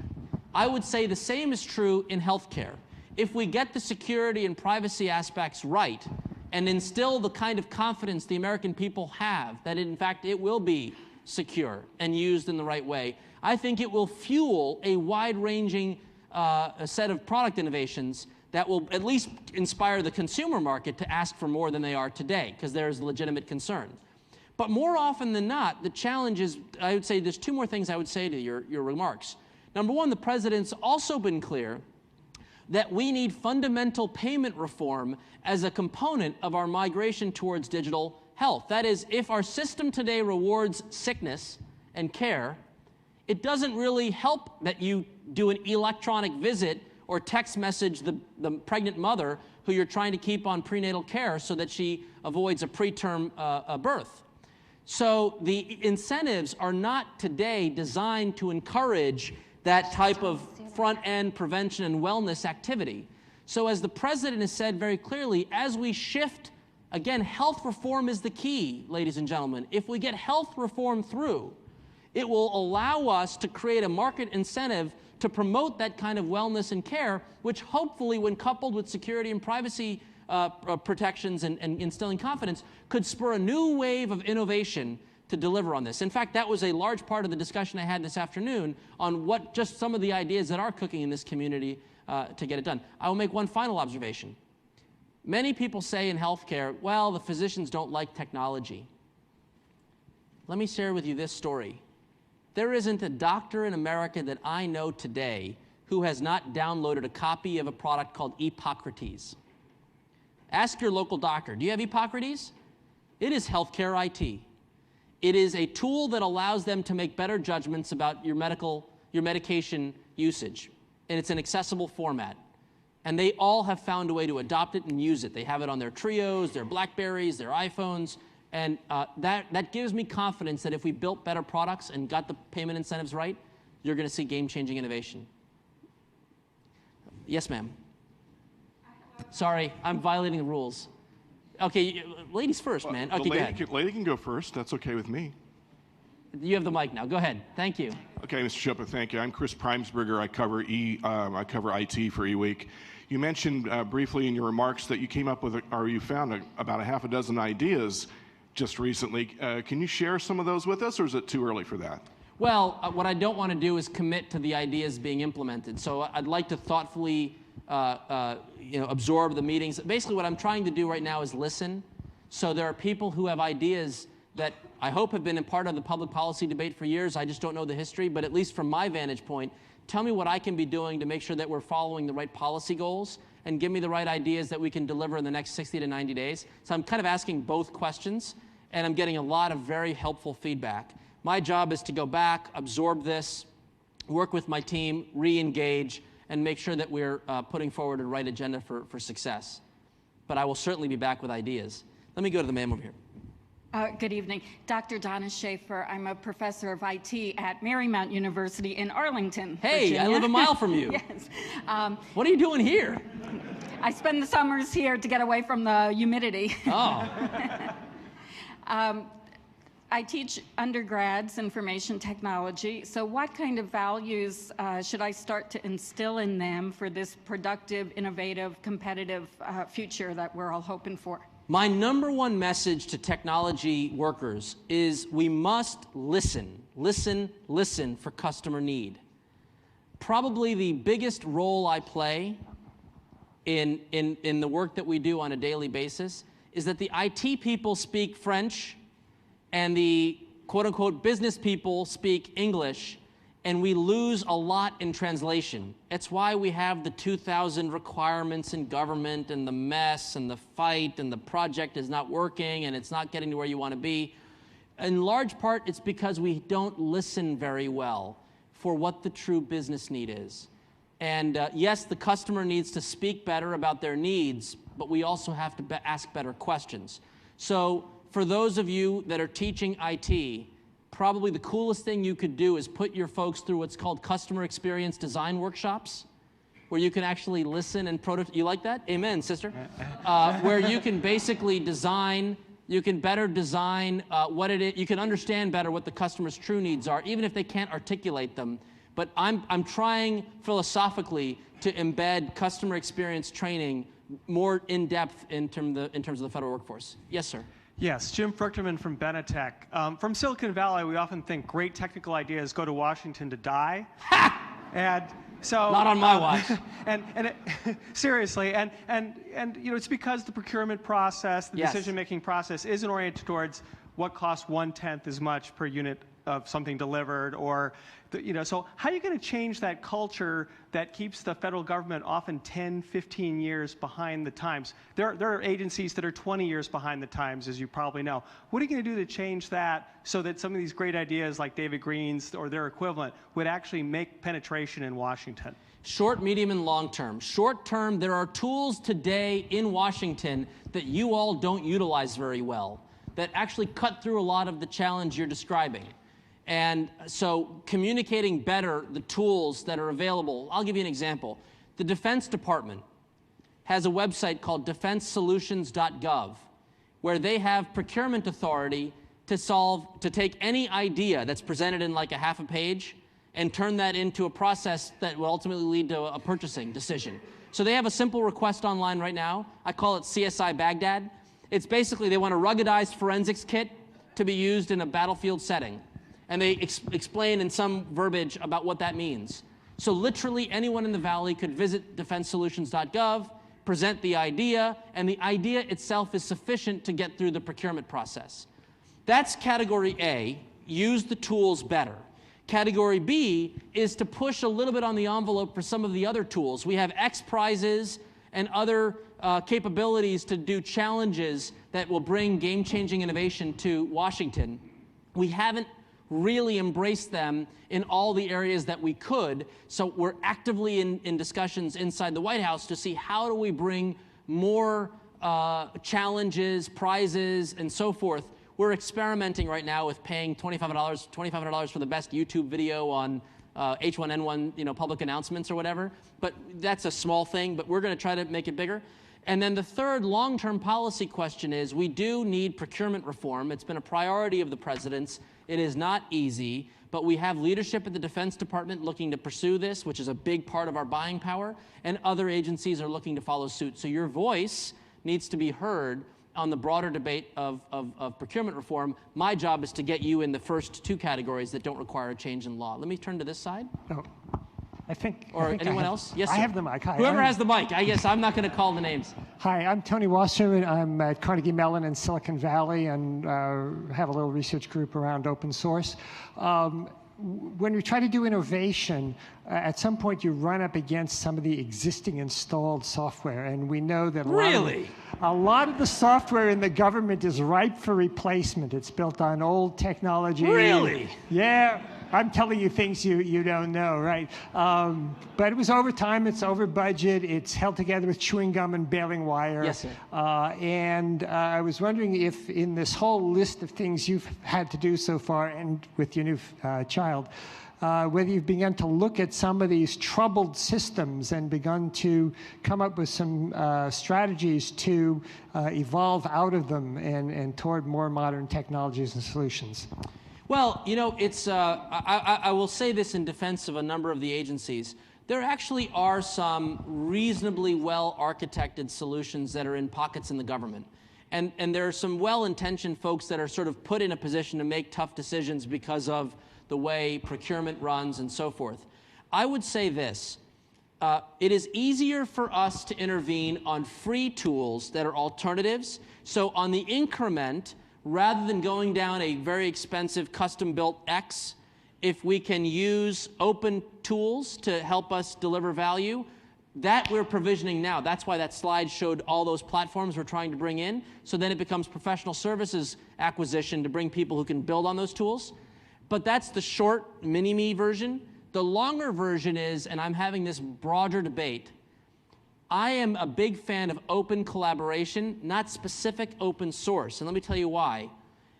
I would say the same is true in healthcare. If we get the security and privacy aspects right and instill the kind of confidence the American people have that in fact it will be secure and used in the right way, I think it will fuel a wide-ranging set of product innovations that will at least inspire the consumer market to ask for more than they are today, because there is legitimate concern. But more often than not, the challenge is, I would say there's two more things I would say to your remarks. Number one, the president's also been clear that we need fundamental payment reform as a component of our migration towards digital health. That is, if our system today rewards sickness and care, it doesn't really help that you do an electronic visit or text message the pregnant mother who you're trying to keep on prenatal care so that she avoids a preterm birth. So the incentives are not today designed to encourage that type of front-end prevention and wellness activity. So as the president has said very clearly, as we shift, again, health reform is the key, ladies and gentlemen. If we get health reform through, it will allow us to create a market incentive to promote that kind of wellness and care, which hopefully, when coupled with security and privacy protections and instilling confidence, could spur a new wave of innovation to deliver on this. In fact, that was a large part of the discussion I had this afternoon on what just some of the ideas that are cooking in this community to get it done. I will make one final observation. Many people say in healthcare, well, the physicians don't like technology. Let me share with you this story. There isn't a doctor in America that I know today who has not downloaded a copy of a product called Epocrates. Ask your local doctor, do you have Epocrates? It is healthcare IT. It is a tool that allows them to make better judgments about your medication usage. And it's an accessible format. And they all have found a way to adopt it and use it. They have it on their Trios, their Blackberries, their iPhones. And that gives me confidence that if we built better products and got the payment incentives right, you're going to see game-changing innovation. Yes, ma'am. Sorry, I'm violating the rules. Okay, ladies first, man. Okay, go ahead. Lady can go first. That's okay with me. You have the mic now. Go ahead. Thank you. Okay, Mr. Chopra, thank you. I'm Chris Primesberger. I cover IT for eWeek. You mentioned briefly in your remarks that you came up with, or you found about a half a dozen ideas just recently. Can you share some of those with us, or is it too early for that? Well, what I don't want to do is commit to the ideas being implemented. So I'd like to thoughtfully absorb the meetings. Basically, what I'm trying to do right now is listen. So there are people who have ideas that I hope have been a part of the public policy debate for years. I just don't know the history, but at least from my vantage point, tell me what I can be doing to make sure that we're following the right policy goals, and give me the right ideas that we can deliver in the next 60 to 90 days. So I'm kind of asking both questions, and I'm getting a lot of very helpful feedback. My job is to go back, absorb this, work with my team, re-engage, and make sure that we're putting forward a right agenda for success. But I will certainly be back with ideas. Let me go to the man over here. Good evening. Dr. Donna Schaefer. I'm a professor of IT at Marymount University in Arlington, Hey, Virginia. I live a mile from you. Yes. What are you doing here? I spend the summers here to get away from the humidity. Oh. I teach undergrads information technology. So what kind of values should I start to instill in them for this productive, innovative, competitive future that we're all hoping for? My number one message to technology workers is we must listen, listen, listen for customer need. Probably the biggest role I play in the work that we do on a daily basis is that the IT people speak French and the quote-unquote business people speak English, and we lose a lot in translation. It's why we have the 2,000 requirements in government and the mess and the fight and the project is not working and it's not getting to where you want to be. In large part, it's because we don't listen very well for what the true business need is. And yes, the customer needs to speak better about their needs, but we also have to ask better questions. So for those of you that are teaching IT, probably the coolest thing you could do is put your folks through what's called customer experience design workshops, where you can actually listen and prototype. You like that? Amen, sister. Where you can basically design, you can better design what it is, you can understand better what the customer's true needs are, even if they can't articulate them. But I'm trying philosophically to embed customer experience training more in depth in terms of the federal workforce. Yes, sir. Yes, Jim Fruchterman from Benetech. From Silicon Valley, we often think great technical ideas go to Washington to die. And so not on my watch. Seriously, and you know, it's because the procurement process, the Yes. decision-making process isn't oriented towards what costs 1/10 as much per unit of something delivered, or you know, so how are you going to change that culture that keeps the federal government often 10, 15 years behind the times? There are agencies that are 20 years behind the times, as you probably know. What are you going to do to change that so that some of these great ideas like David Greene's or their equivalent would actually make penetration in Washington? Short, medium, and long term. Short term, there are tools today in Washington that you all don't utilize very well that actually cut through a lot of the challenge you're describing. And so communicating better the tools that are available. I'll give you an example. The Defense Department has a website called defensesolutions.gov, where they have procurement authority to take any idea that's presented in like a half a page and turn that into a process that will ultimately lead to a purchasing decision. So they have a simple request online right now. I call it CSI Baghdad. It's basically they want a ruggedized forensics kit to be used in a battlefield setting. And they explain in some verbiage about what that means. So literally anyone in the Valley could visit defensesolutions.gov, present the idea, and the idea itself is sufficient to get through the procurement process. That's category A, use the tools better. Category B is to push a little bit on the envelope for some of the other tools. We have X Prizes and other capabilities to do challenges that will bring game-changing innovation to Washington. We haven't really embraced them in all the areas that we could, so we're actively in discussions inside the White House to see how do we bring more challenges, prizes, and so forth. We're experimenting right now with paying $2,500 for the best YouTube video on H1N1, you know, public announcements or whatever. But that's a small thing, but we're going to try to make it bigger. And then the third long-term policy question is we do need procurement reform. It's been a priority of the president's. It is not easy, but we have leadership at the Defense Department looking to pursue this, which is a big part of our buying power, and other agencies are looking to follow suit. So your voice needs to be heard on the broader debate of procurement reform. My job is to get you in the first two categories that don't require a change in law. Let me turn to this side. Oh. I think. Or anyone else? Yes, sir. I have the mic. Hi. Whoever has the mic. I guess I'm not going to call the names. Hi, I'm Tony Wasserman. I'm at Carnegie Mellon in Silicon Valley and have a little research group around open source. When we try to do innovation, at some point you run up against some of the existing installed software, and we know that a lot of the software in the government is ripe for replacement. It's built on old technology. Really? Yeah. I'm telling you things you don't know, right? But it was over time, it's over budget, it's held together with chewing gum and baling wire. Yes, sir. And I was wondering if in this whole list of things you've had to do so far, and with your new child, whether you've begun to look at some of these troubled systems and begun to come up with some strategies to evolve out of them and toward more modern technologies and solutions. Well, you know, it's, I will say this in defense of a number of the agencies. There actually are some reasonably well-architected solutions that are in pockets in the government. And there are some well-intentioned folks that are sort of put in a position to make tough decisions because of the way procurement runs and so forth. I would say this. It is easier for us to intervene on free tools that are alternatives. So on the increment, rather than going down a very expensive custom-built X, if we can use open tools to help us deliver value, that we're provisioning now. That's why that slide showed all those platforms we're trying to bring in. So then it becomes professional services acquisition to bring people who can build on those tools. But that's the short mini-me version. The longer version is, and I'm having this broader debate, I am a big fan of open collaboration, not specific open source. And let me tell you why.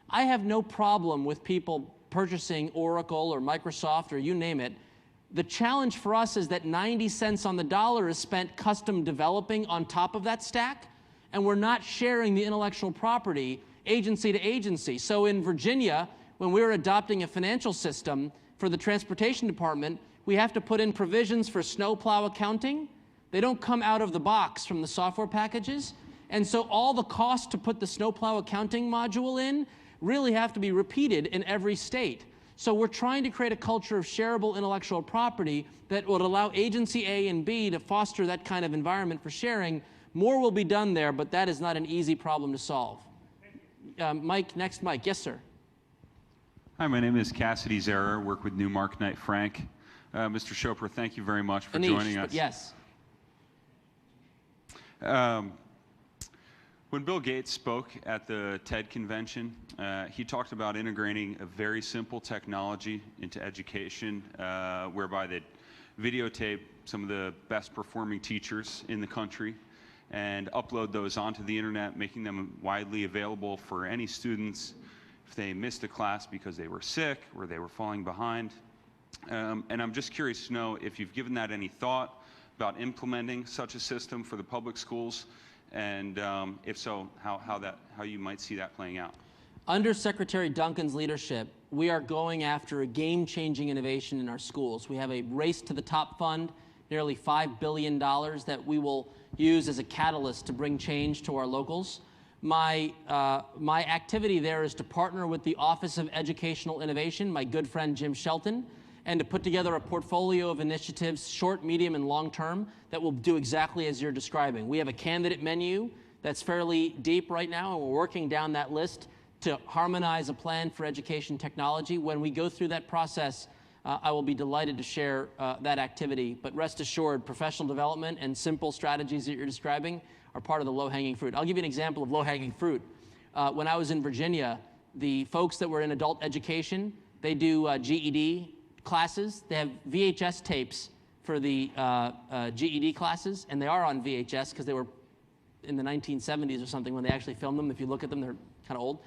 I have no problem with people purchasing Oracle or Microsoft or you name it. The challenge for us is that 90 cents on the dollar is spent custom developing on top of that stack, and we're not sharing the intellectual property agency to agency. So in Virginia, when we were adopting a financial system for the transportation department, we have to put in provisions for snowplow accounting. They don't come out of the box from the software packages. And so all the costs to put the snowplow accounting module in really have to be repeated in every state. So we're trying to create a culture of shareable intellectual property that would allow agency A and B to foster that kind of environment for sharing. More will be done there, but that is not an easy problem to solve. Mike, next Mike. Yes, sir. Hi, my name is Cassidy Zara. I work with Newmark Knight Frank. Mr. Chopra, thank you very much for joining us. Yes. When Bill Gates spoke at the TED convention, he talked about integrating a very simple technology into education, whereby they'd videotape some of the best performing teachers in the country and upload those onto the internet, making them widely available for any students if they missed a class because they were sick or they were falling behind. And I'm just curious to know if you've given that any thought about implementing such a system for the public schools, and if so, how you might see that playing out. Under Secretary Duncan's leadership, we are going after a game-changing innovation in our schools. We have a Race to the Top fund, nearly $5 billion that we will use as a catalyst to bring change to our locals. My activity there is to partner with the Office of Educational Innovation, my good friend Jim Shelton, and to put together a portfolio of initiatives, short, medium, and long term, that will do exactly as you're describing. We have a candidate menu that's fairly deep right now, and we're working down that list to harmonize a plan for education technology. When we go through that process, I will be delighted to share that activity. But rest assured, professional development and simple strategies that you're describing are part of the low-hanging fruit. I'll give you an example of low-hanging fruit. When I was in Virginia, the folks that were in adult education, they do GED classes. They have VHS tapes for the GED classes, and they are on VHS because they were in the 1970s or something when they actually filmed them. If you look at them, they're kind of old.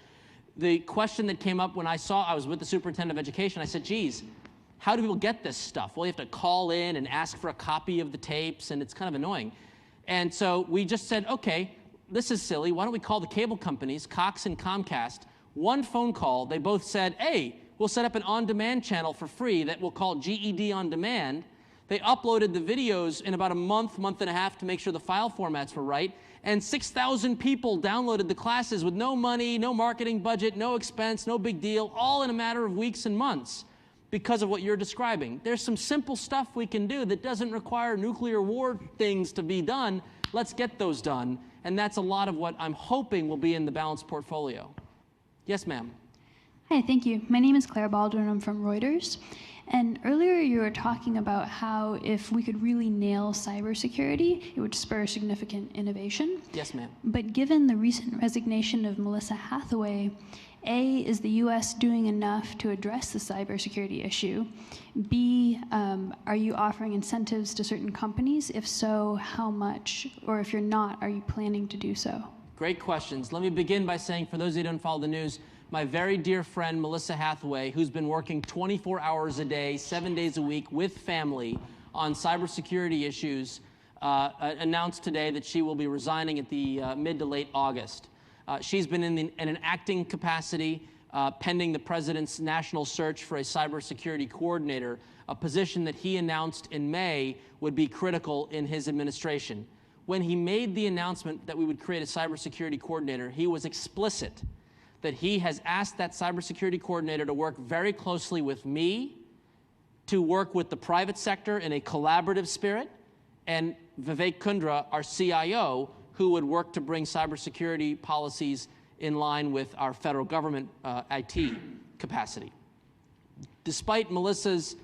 The question that came up when I was with the superintendent of education, I said, geez, how do people get this stuff? Well, you have to call in and ask for a copy of the tapes, and it's kind of annoying. And so we just said, okay, this is silly. Why don't we call the cable companies, Cox and Comcast, one phone call. They both said, hey, we'll set up an on-demand channel for free that we'll call GED On Demand. They uploaded the videos in about a month and a half to make sure the file formats were right. And 6,000 people downloaded the classes with no money, no marketing budget, no expense, no big deal, all in a matter of weeks and months. because of what you're describing. There's some simple stuff we can do that doesn't require nuclear war things to be done. Let's get those done. And that's a lot of what I'm hoping will be in the balanced portfolio. Yes, ma'am. Hi, thank you. My name is Claire Baldwin. I'm from Reuters. And earlier you were talking about how if we could really nail cybersecurity, it would spur significant innovation. Yes, ma'am. But given the recent resignation of Melissa Hathaway, A, is the US doing enough to address the cybersecurity issue? B, are you offering incentives to certain companies? If so, how much? Or if you're not, are you planning to do so? Great questions. Let me begin by saying, for those of you who don't follow the news, my very dear friend, Melissa Hathaway, who's been working 24 hours a day, 7 days a week with family on cybersecurity issues, announced today that she will be resigning at the mid to late August. She's been in an acting capacity pending the president's national search for a cybersecurity coordinator, a position that he announced in May would be critical in his administration. When he made the announcement that we would create a cybersecurity coordinator, he was explicit that he has asked that cybersecurity coordinator to work very closely with me, to work with the private sector in a collaborative spirit, and Vivek Kundra, our CIO, who would work to bring cybersecurity policies in line with our federal government IT capacity. Despite Melissa's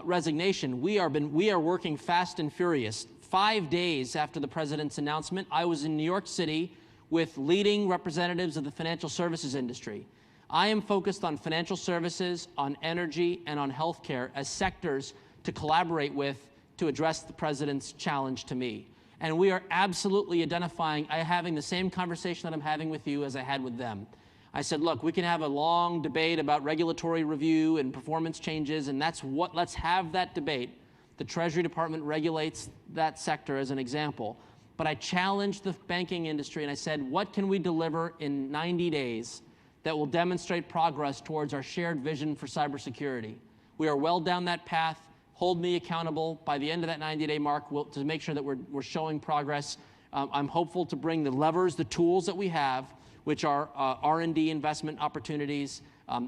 resignation, we are working fast and furious. 5 days after the president's announcement, I was in New York City with leading representatives of the financial services industry. I am focused on financial services, on energy, and on healthcare as sectors to collaborate with to address the president's challenge to me. And we are absolutely identifying, having the same conversation that I'm having with you as I had with them. I said, look, we can have a long debate about regulatory review and performance changes, and let's have that debate. The Treasury Department regulates that sector as an example. But I challenged the banking industry and I said, what can we deliver in 90 days that will demonstrate progress towards our shared vision for cybersecurity? We are well down that path. Hold me accountable by the end of that 90-day mark to make sure that we're showing progress. I'm hopeful to bring the levers, the tools that we have, which are R&D investment opportunities.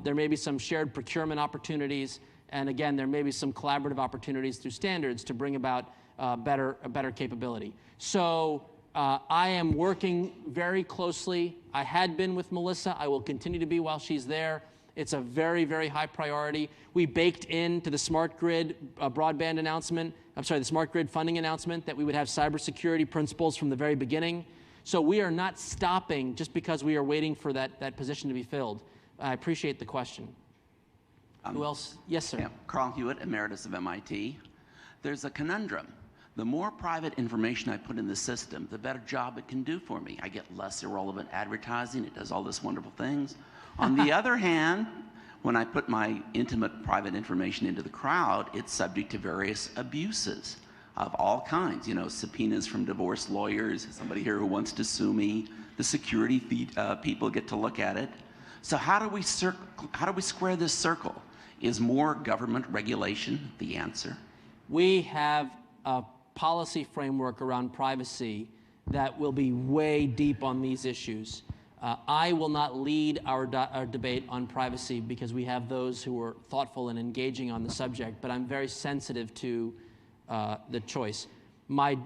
There may be some shared procurement opportunities. And again, there may be some collaborative opportunities through standards to bring about better capability. So I am working very closely. I had been with Melissa. I will continue to be while she's there. It's a very, very high priority. We baked into the smart grid broadband announcement, the smart grid funding announcement, that we would have cybersecurity principles from the very beginning. So we are not stopping just because we are waiting for that position to be filled. I appreciate the question. Who else? Yes, sir. Yeah, Carl Hewitt, emeritus of MIT. There's a conundrum. The more private information I put in the system, the better job it can do for me. I get less irrelevant advertising. It does all this wonderful things. On the other hand, when I put my intimate private information into the crowd, it's subject to various abuses of all kinds. You know, subpoenas from divorce lawyers, somebody here who wants to sue me, the security people get to look at it. So how do we square this circle? Is more government regulation the answer? We have a policy framework around privacy that will be way deep on these issues. I will not lead our debate on privacy because we have those who are thoughtful and engaging on the subject, but I'm very sensitive to the choice. My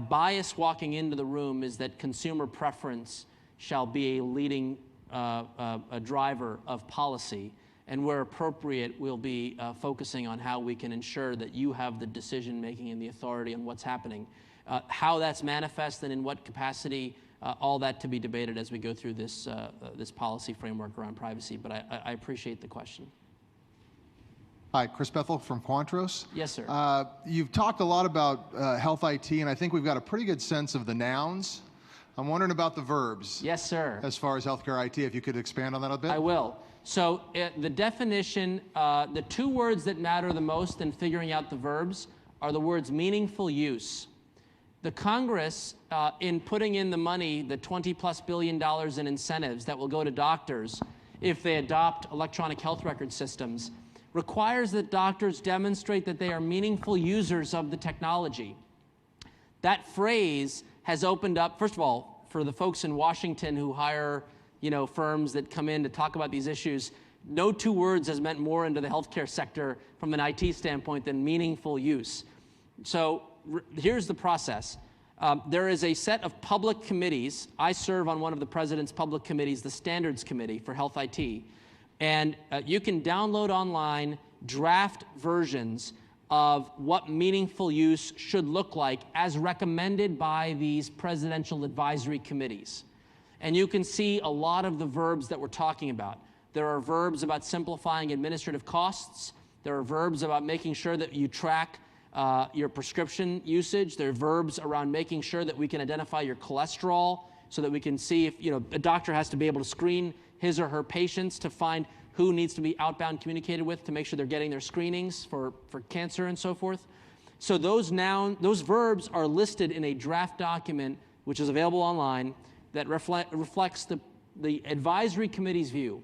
bias walking into the room is that consumer preference shall be a leading a driver of policy, and where appropriate, we'll be focusing on how we can ensure that you have the decision-making and the authority on what's happening. How that's manifested, in what capacity, all that to be debated as we go through this policy framework around privacy, but I appreciate the question. Hi, Chris Bethel from Quantros. Yes, sir. You've talked a lot about health IT, and I think we've got a pretty good sense of the nouns. I'm wondering about the verbs. Yes, sir. As far as healthcare IT, if you could expand on that a bit. I will. So the definition, the two words that matter the most in figuring out the verbs are the words meaningful use. The Congress, in putting in the money, the $20+ billion in incentives that will go to doctors if they adopt electronic health record systems, requires that doctors demonstrate that they are meaningful users of the technology. That phrase has opened up, first of all, for the folks in Washington who hire firms that come in to talk about these issues, No two words has meant more into the healthcare sector from an IT standpoint than meaningful use. So here's the process. There is a set of public committees. I serve on one of the president's public committees, the Standards Committee for Health IT. And you can download online draft versions of what meaningful use should look like as recommended by these presidential advisory committees. And you can see a lot of the verbs that we're talking about. There are verbs about simplifying administrative costs. There are verbs about making sure that you track your prescription usage. There are verbs around making sure that we can identify your cholesterol so that we can see if, a doctor has to be able to screen his or her patients to find who needs to be outbound communicated with to make sure they're getting their screenings for cancer and so forth. So those verbs are listed in a draft document which is available online that reflects the advisory committee's view.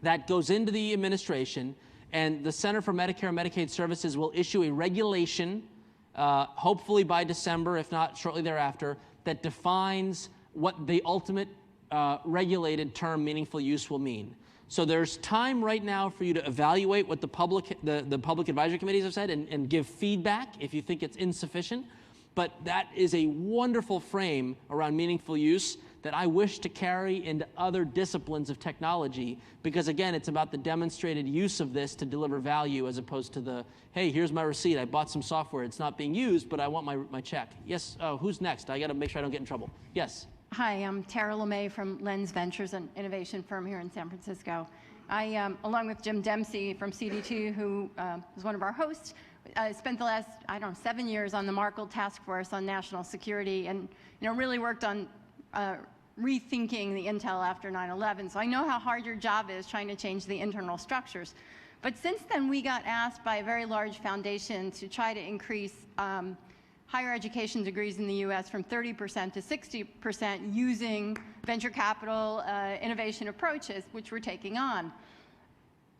That goes into the administration, and the Center for Medicare and Medicaid Services will issue a regulation, hopefully by December, if not shortly thereafter, that defines what the ultimate regulated term meaningful use will mean. So there's time right now for you to evaluate what the public advisory committees have said and give feedback if you think it's insufficient. But that is a wonderful frame around meaningful use that I wish to carry into other disciplines of technology, because again, it's about the demonstrated use of this to deliver value as opposed to the, hey, here's my receipt, I bought some software, it's not being used, but I want my check. Yes, who's next? I gotta make sure I don't get in trouble. Yes. Hi, I'm Tara LeMay from Lens Ventures, an innovation firm here in San Francisco. I, along with Jim Dempsey from CDT, who is one of our hosts, spent the last, 7 years on the Markle Task Force on National Security, and really worked on rethinking the intel after 9/11. So I know how hard your job is trying to change the internal structures. But since then, we got asked by a very large foundation to try to increase higher education degrees in the U.S. from 30% to 60% using venture capital innovation approaches, which we're taking on.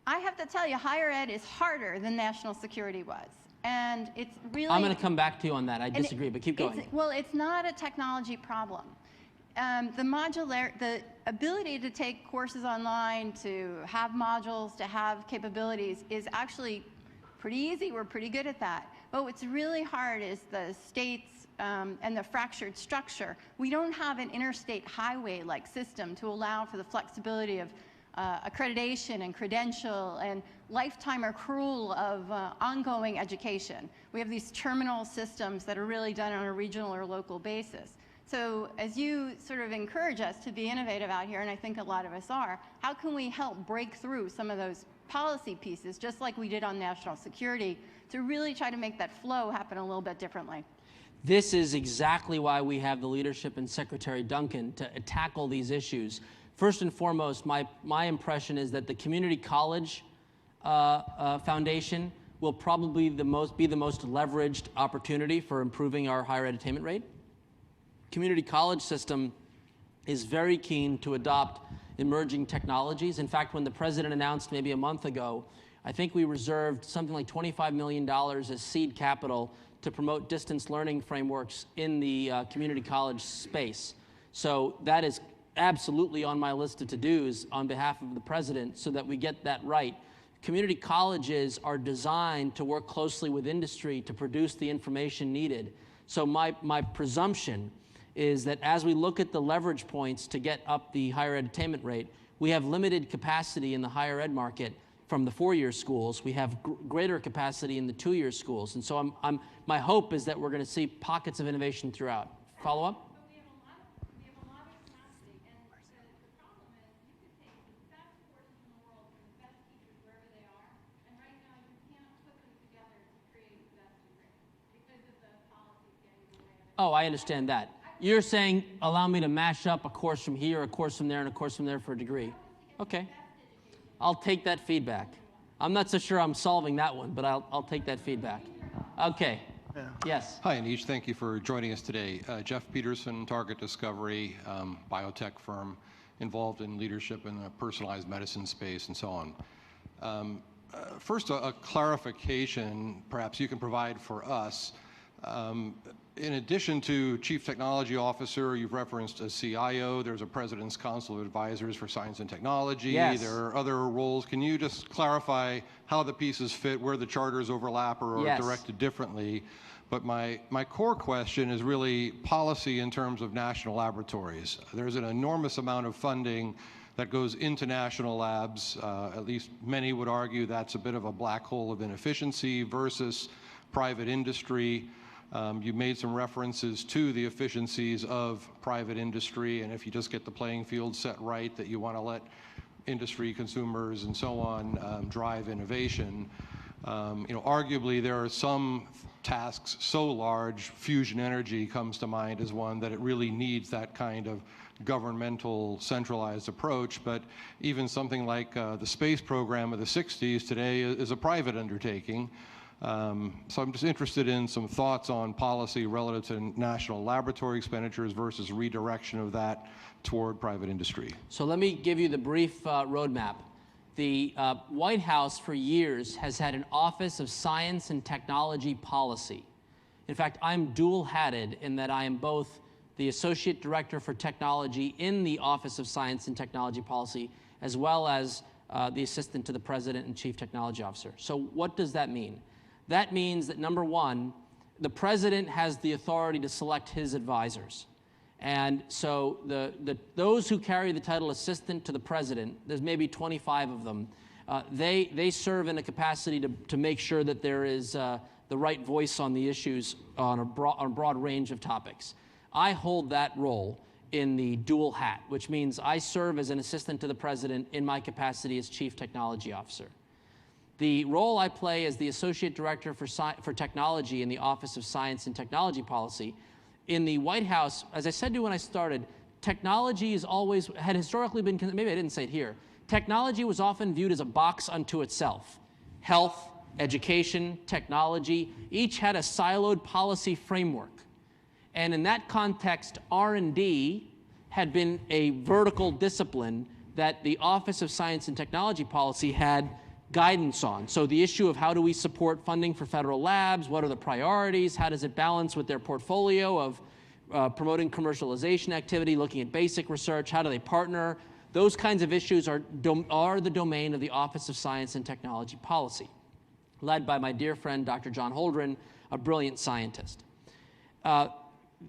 I have to tell you, higher ed is harder than national security was. And it's really— I'm going to come back to you on that. I disagree, but keep going. Well, it's not a technology problem. The ability to take courses online, to have modules, to have capabilities is actually pretty easy. We're pretty good at that. But what's really hard is the states and the fractured structure. We don't have an interstate highway-like system to allow for the flexibility of accreditation and credential and lifetime accrual of ongoing education. We have these terminal systems that are really done on a regional or local basis. So as you sort of encourage us to be innovative out here, and I think a lot of us are, how can we help break through some of those policy pieces, just like we did on national security, to really try to make that flow happen a little bit differently? This is exactly why we have the leadership in Secretary Duncan to tackle these issues. First and foremost, my impression is that the Community College Foundation will probably be the most leveraged opportunity for improving our higher ed attainment rate. Community college system is very keen to adopt emerging technologies. In fact, when the president announced maybe a month ago, I think we reserved something like $25 million as seed capital to promote distance learning frameworks in the community college space. So that is absolutely on my list of to-dos on behalf of the president so that we get that right. Community colleges are designed to work closely with industry to produce the information needed. So my presumption is that as we look at the leverage points to get up the higher ed attainment rate, we have limited capacity in the higher ed market from the four-year schools. We have greater capacity in the two-year schools. And so my hope is that we're going to see pockets of innovation throughout. Follow up? Oh, I understand that. You're saying, allow me to mash up a course from here, a course from there, and a course from there for a degree. Okay. I'll take that feedback. I'm not so sure I'm solving that one, but I'll take that feedback. Okay. Yeah. Yes. Hi, Aneesh. Thank you for joining us today. Jeff Peterson, Target Discovery, biotech firm involved in leadership in the personalized medicine space and so on. First, a clarification perhaps you can provide for us. In addition to Chief Technology Officer, you've referenced a CIO. There's a President's Council of Advisors for Science and Technology. Yes. There are other roles. Can you just clarify how the pieces fit, where the charters overlap or are directed differently? But my core question is really policy in terms of national laboratories. There's an enormous amount of funding that goes into national labs. At least many would argue that's a bit of a black hole of inefficiency versus private industry. You made some references to the efficiencies of private industry, and if you just get the playing field set right, that you want to let industry, consumers, and so on drive innovation. Arguably there are some tasks so large, fusion energy comes to mind as one that it really needs that kind of governmental centralized approach, but even something like the space program of the 60s today is a private undertaking. So I'm just interested in some thoughts on policy relative to national laboratory expenditures versus redirection of that toward private industry. So let me give you the brief roadmap. The White House for years has had an Office of Science and Technology Policy. In fact, I'm dual-hatted in that I am both the Associate Director for Technology in the Office of Science and Technology Policy, as well as the Assistant to the President and Chief Technology Officer. So what does that mean? That means that, number one, the President has the authority to select his advisors. And so those who carry the title Assistant to the President, there's maybe 25 of them, they serve in a capacity to make sure that there is the right voice on the issues on a broad range of topics. I hold that role in the dual hat, which means I serve as an Assistant to the President in my capacity as Chief Technology Officer. The role I play as the Associate Director for Technology in the Office of Science and Technology Policy in the White House, as I said to you when I started, technology had historically been, maybe I didn't say it here, technology was often viewed as a box unto itself. Health, education, technology, each had a siloed policy framework. And in that context, R&D had been a vertical discipline that the Office of Science and Technology Policy had guidance on. So the issue of how do we support funding for federal labs, what are the priorities, how does it balance with their portfolio of promoting commercialization activity, looking at basic research, how do they partner, those kinds of issues are the domain of the Office of Science and Technology Policy, led by my dear friend Dr. John Holdren, a brilliant scientist.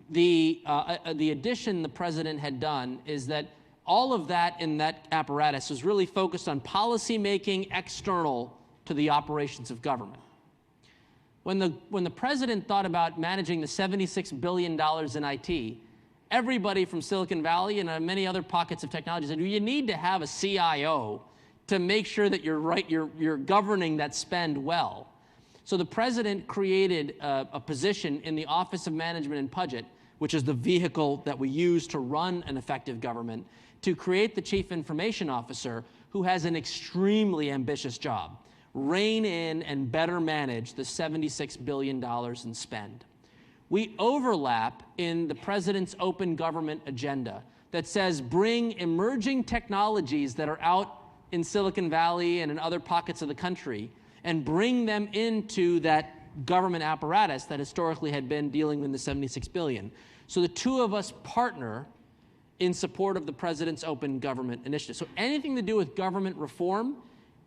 The addition the President had done is that all of that in that apparatus was really focused on policy making external to the operations of government. When the President thought about managing the $76 billion in IT, everybody from Silicon Valley and many other pockets of technology said, you need to have a CIO to make sure that you're governing that spend well. So the President created a position in the Office of Management and Budget, which is the vehicle that we use to run an effective government, to create the Chief Information Officer, who has an extremely ambitious job: rein in and better manage the $76 billion in spend. We overlap in the President's open government agenda that says bring emerging technologies that are out in Silicon Valley and in other pockets of the country and bring them into that government apparatus that historically had been dealing with the $76 billion. So the two of us partner in support of the President's open government initiative. So anything to do with government reform,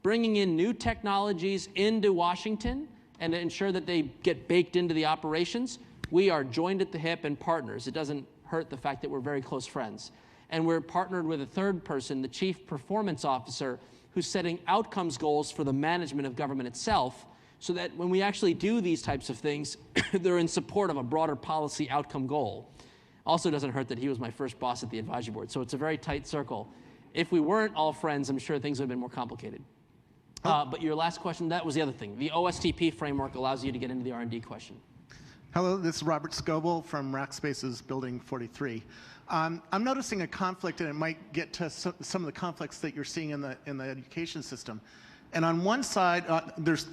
bringing in new technologies into Washington and to ensure that they get baked into the operations, we are joined at the hip and partners. It doesn't hurt the fact that we're very close friends. And we're partnered with a third person, the Chief Performance Officer, who's setting outcomes goals for the management of government itself, so that when we actually do these types of things, they're in support of a broader policy outcome goal. Also doesn't hurt that he was my first boss at the advisory board, so it's a very tight circle. If we weren't all friends, I'm sure things would have been more complicated. But your last question, that was the other thing. The OSTP framework allows you to get into the R&D question. Hello, this is Robert Scoble from Rackspace's Building 43. I'm noticing a conflict, and it might get to some of the conflicts that you're seeing in the education system. And on one side, there's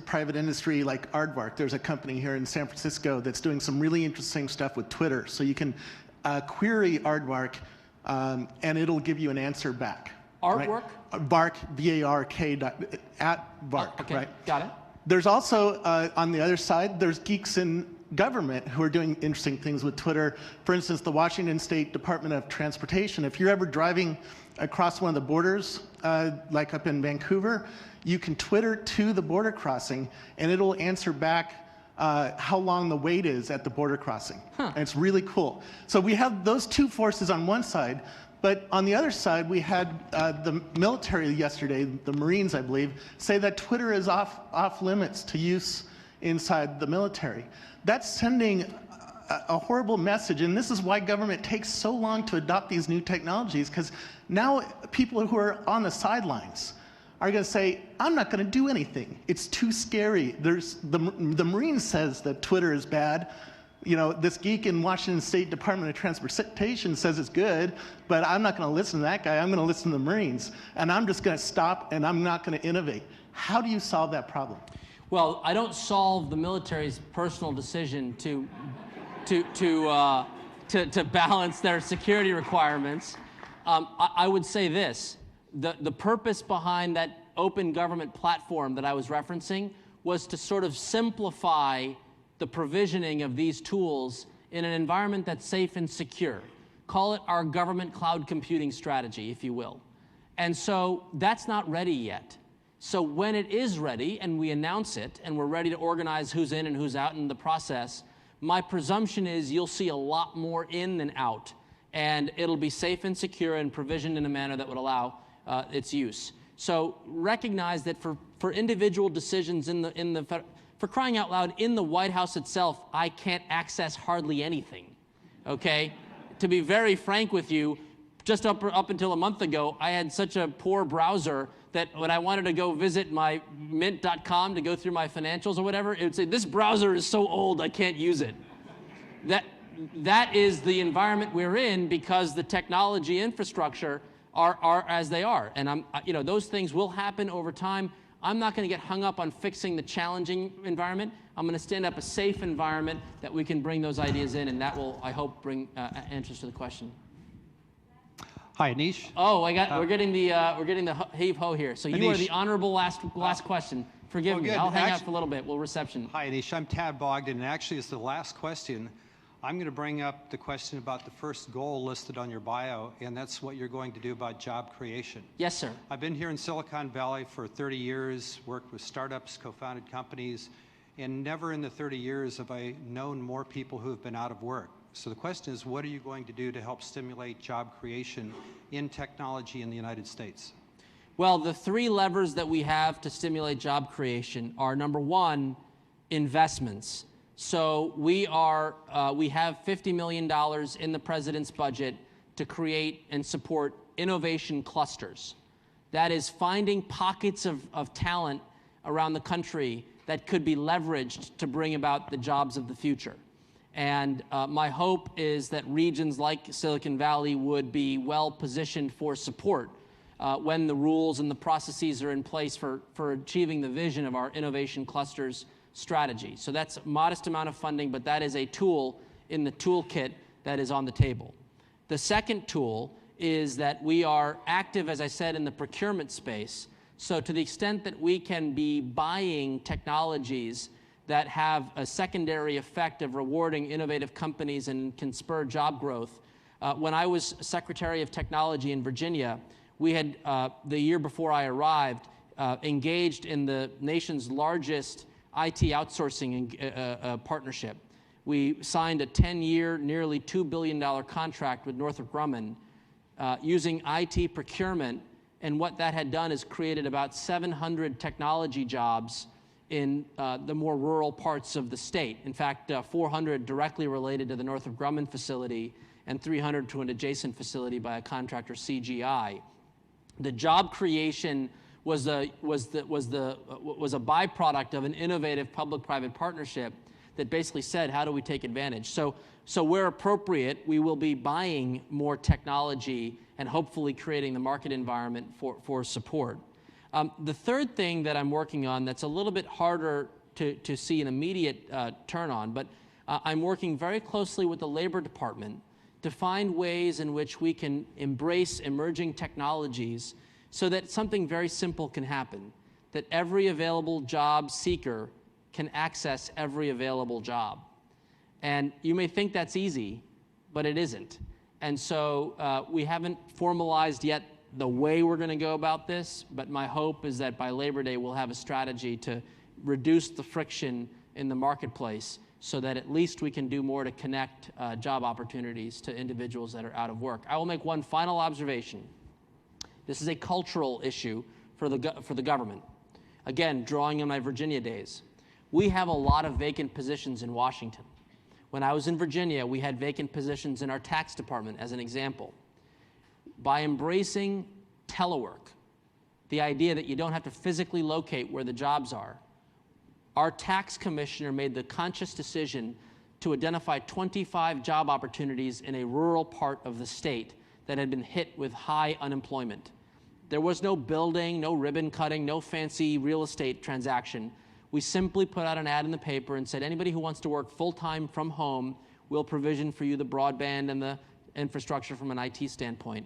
private industry like Aardvark. There's a company here in San Francisco that's doing some really interesting stuff with Twitter. So you can query Aardvark, and it'll give you an answer back. Aardvark? Right? Bark, B-A-R-K, @ Bark, okay, right? Got it. There's also, on the other side, there's geeks in government who are doing interesting things with Twitter. For instance, the Washington State Department of Transportation. If you're ever driving across one of the borders, like up in Vancouver, you can Twitter to the border crossing, and it'll answer back how long the wait is at the border crossing. And it's really cool. So we have those two forces on one side, but on the other side, we had the military yesterday, the Marines, I believe, say that Twitter is off limits to use inside the military. That's sending a horrible message, and this is why government takes so long to adopt these new technologies, because now people who are on the sidelines are going to say, I'm not going to do anything. It's too scary. The Marine says that Twitter is bad. You know, this geek in Washington State Department of Transportation says it's good, but I'm not going to listen to that guy. I'm going to listen to the Marines, and I'm just going to stop, and I'm not going to innovate. How do you solve that problem? Well, I don't solve the military's personal decision to balance their security requirements. I would say this. The purpose behind that open government platform that I was referencing was to sort of simplify the provisioning of these tools in an environment that's safe and secure. Call it our government cloud computing strategy, if you will. And so that's not ready yet. So when it is ready and we announce it and we're ready to organize who's in and who's out in the process, my presumption is you'll see a lot more in than out. And it'll be safe and secure and provisioned in a manner that would allow its use. So recognize that for individual decisions for crying out loud, in the White House itself, I can't access hardly anything, okay? To be very frank with you, just up until a month ago, I had such a poor browser that when I wanted to go visit my mint.com to go through my financials or whatever, it would say, this browser is so old, I can't use it. That is the environment we're in because the technology infrastructure are as they are. And those things will happen over time. I'm not going to get hung up on fixing the challenging environment. I'm going to stand up a safe environment that we can bring those ideas in, and that will, I hope, bring answers to the question. Hi, Aneesh. Oh, we're getting the heave ho here. So you are the honorable last question. Forgive me. I'll hang out for a little bit. We'll reception. Hi, Aneesh. I'm Tad Bogdan, and actually, it's the last question. I'm going to bring up the question about the first goal listed on your bio, and that's what you're going to do about job creation. Yes, sir. I've been here in Silicon Valley for 30 years, worked with startups, co-founded companies, and never in the 30 years have I known more people who have been out of work. So the question is, what are you going to do to help stimulate job creation in technology in the United States? Well, the three levers that we have to stimulate job creation are, number one, investments. So we have $50 million in the president's budget to create and support innovation clusters. That is finding pockets of talent around the country that could be leveraged to bring about the jobs of the future. And my hope is that regions like Silicon Valley would be well positioned for support when the rules and the processes are in place for achieving the vision of our innovation clusters strategy. So that's a modest amount of funding, but that is a tool in the toolkit that is on the table. The second tool is that we are active, as I said, in the procurement space. So to the extent that we can be buying technologies that have a secondary effect of rewarding innovative companies and can spur job growth. When I was Secretary of Technology in Virginia, we had, the year before I arrived, engaged in the nation's largest IT outsourcing partnership. We signed a 10-year, nearly $2 billion contract with Northrop Grumman using IT procurement, and what that had done is created about 700 technology jobs in the more rural parts of the state. In fact, 400 directly related to the Northrop Grumman facility and 300 to an adjacent facility by a contractor, CGI. The job creation was a byproduct of an innovative public-private partnership that basically said, how do we take advantage? So where appropriate, we will be buying more technology and hopefully creating the market environment for support. The third thing that I'm working on that's a little bit harder to see an immediate turn on, but I'm working very closely with the Labor Department to find ways in which we can embrace emerging technologies so that something very simple can happen. that every available job seeker can access every available job. And you may think that's easy, but it isn't. And so we haven't formalized yet the way we're going to go about this, but my hope is that by Labor Day we'll have a strategy to reduce the friction in the marketplace so that at least we can do more to connect job opportunities to individuals that are out of work. I will make one final observation. This is a cultural issue for the government. Again, drawing on my Virginia days. We have a lot of vacant positions in Washington. When I was in Virginia, we had vacant positions in our tax department, as an example. By embracing telework, the idea that you don't have to physically locate where the jobs are, our tax commissioner made the conscious decision to identify 25 job opportunities in a rural part of the state that had been hit with high unemployment. There was no building, no ribbon cutting, no fancy real estate transaction. We simply put out an ad in the paper and said, anybody who wants to work full-time from home, we'll provision for you the broadband and the infrastructure from an IT standpoint.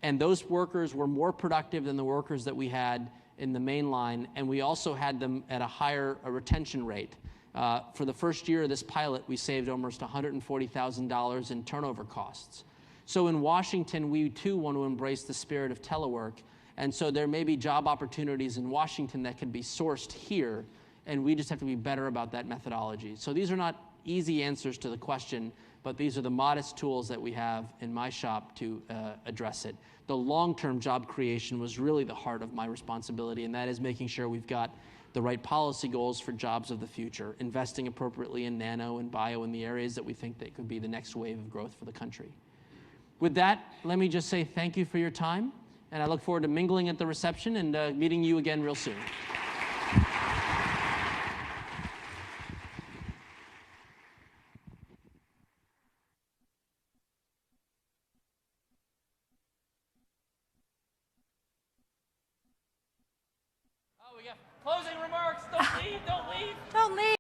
And those workers were more productive than the workers that we had in the main line, and we also had them at a higher retention rate. For the first year of this pilot, we saved almost $140,000 in turnover costs. So in Washington, we too want to embrace the spirit of telework, and so there may be job opportunities in Washington that can be sourced here, and we just have to be better about that methodology. So these are not easy answers to the question, but these are the modest tools that we have in my shop to address it. The long-term job creation was really the heart of my responsibility, and that is making sure we've got the right policy goals for jobs of the future, investing appropriately in nano and bio in the areas that we think that could be the next wave of growth for the country. With that, let me just say thank you for your time, and I look forward to mingling at the reception and meeting you again real soon. Closing remarks. Don't leave. Don't leave. Don't leave.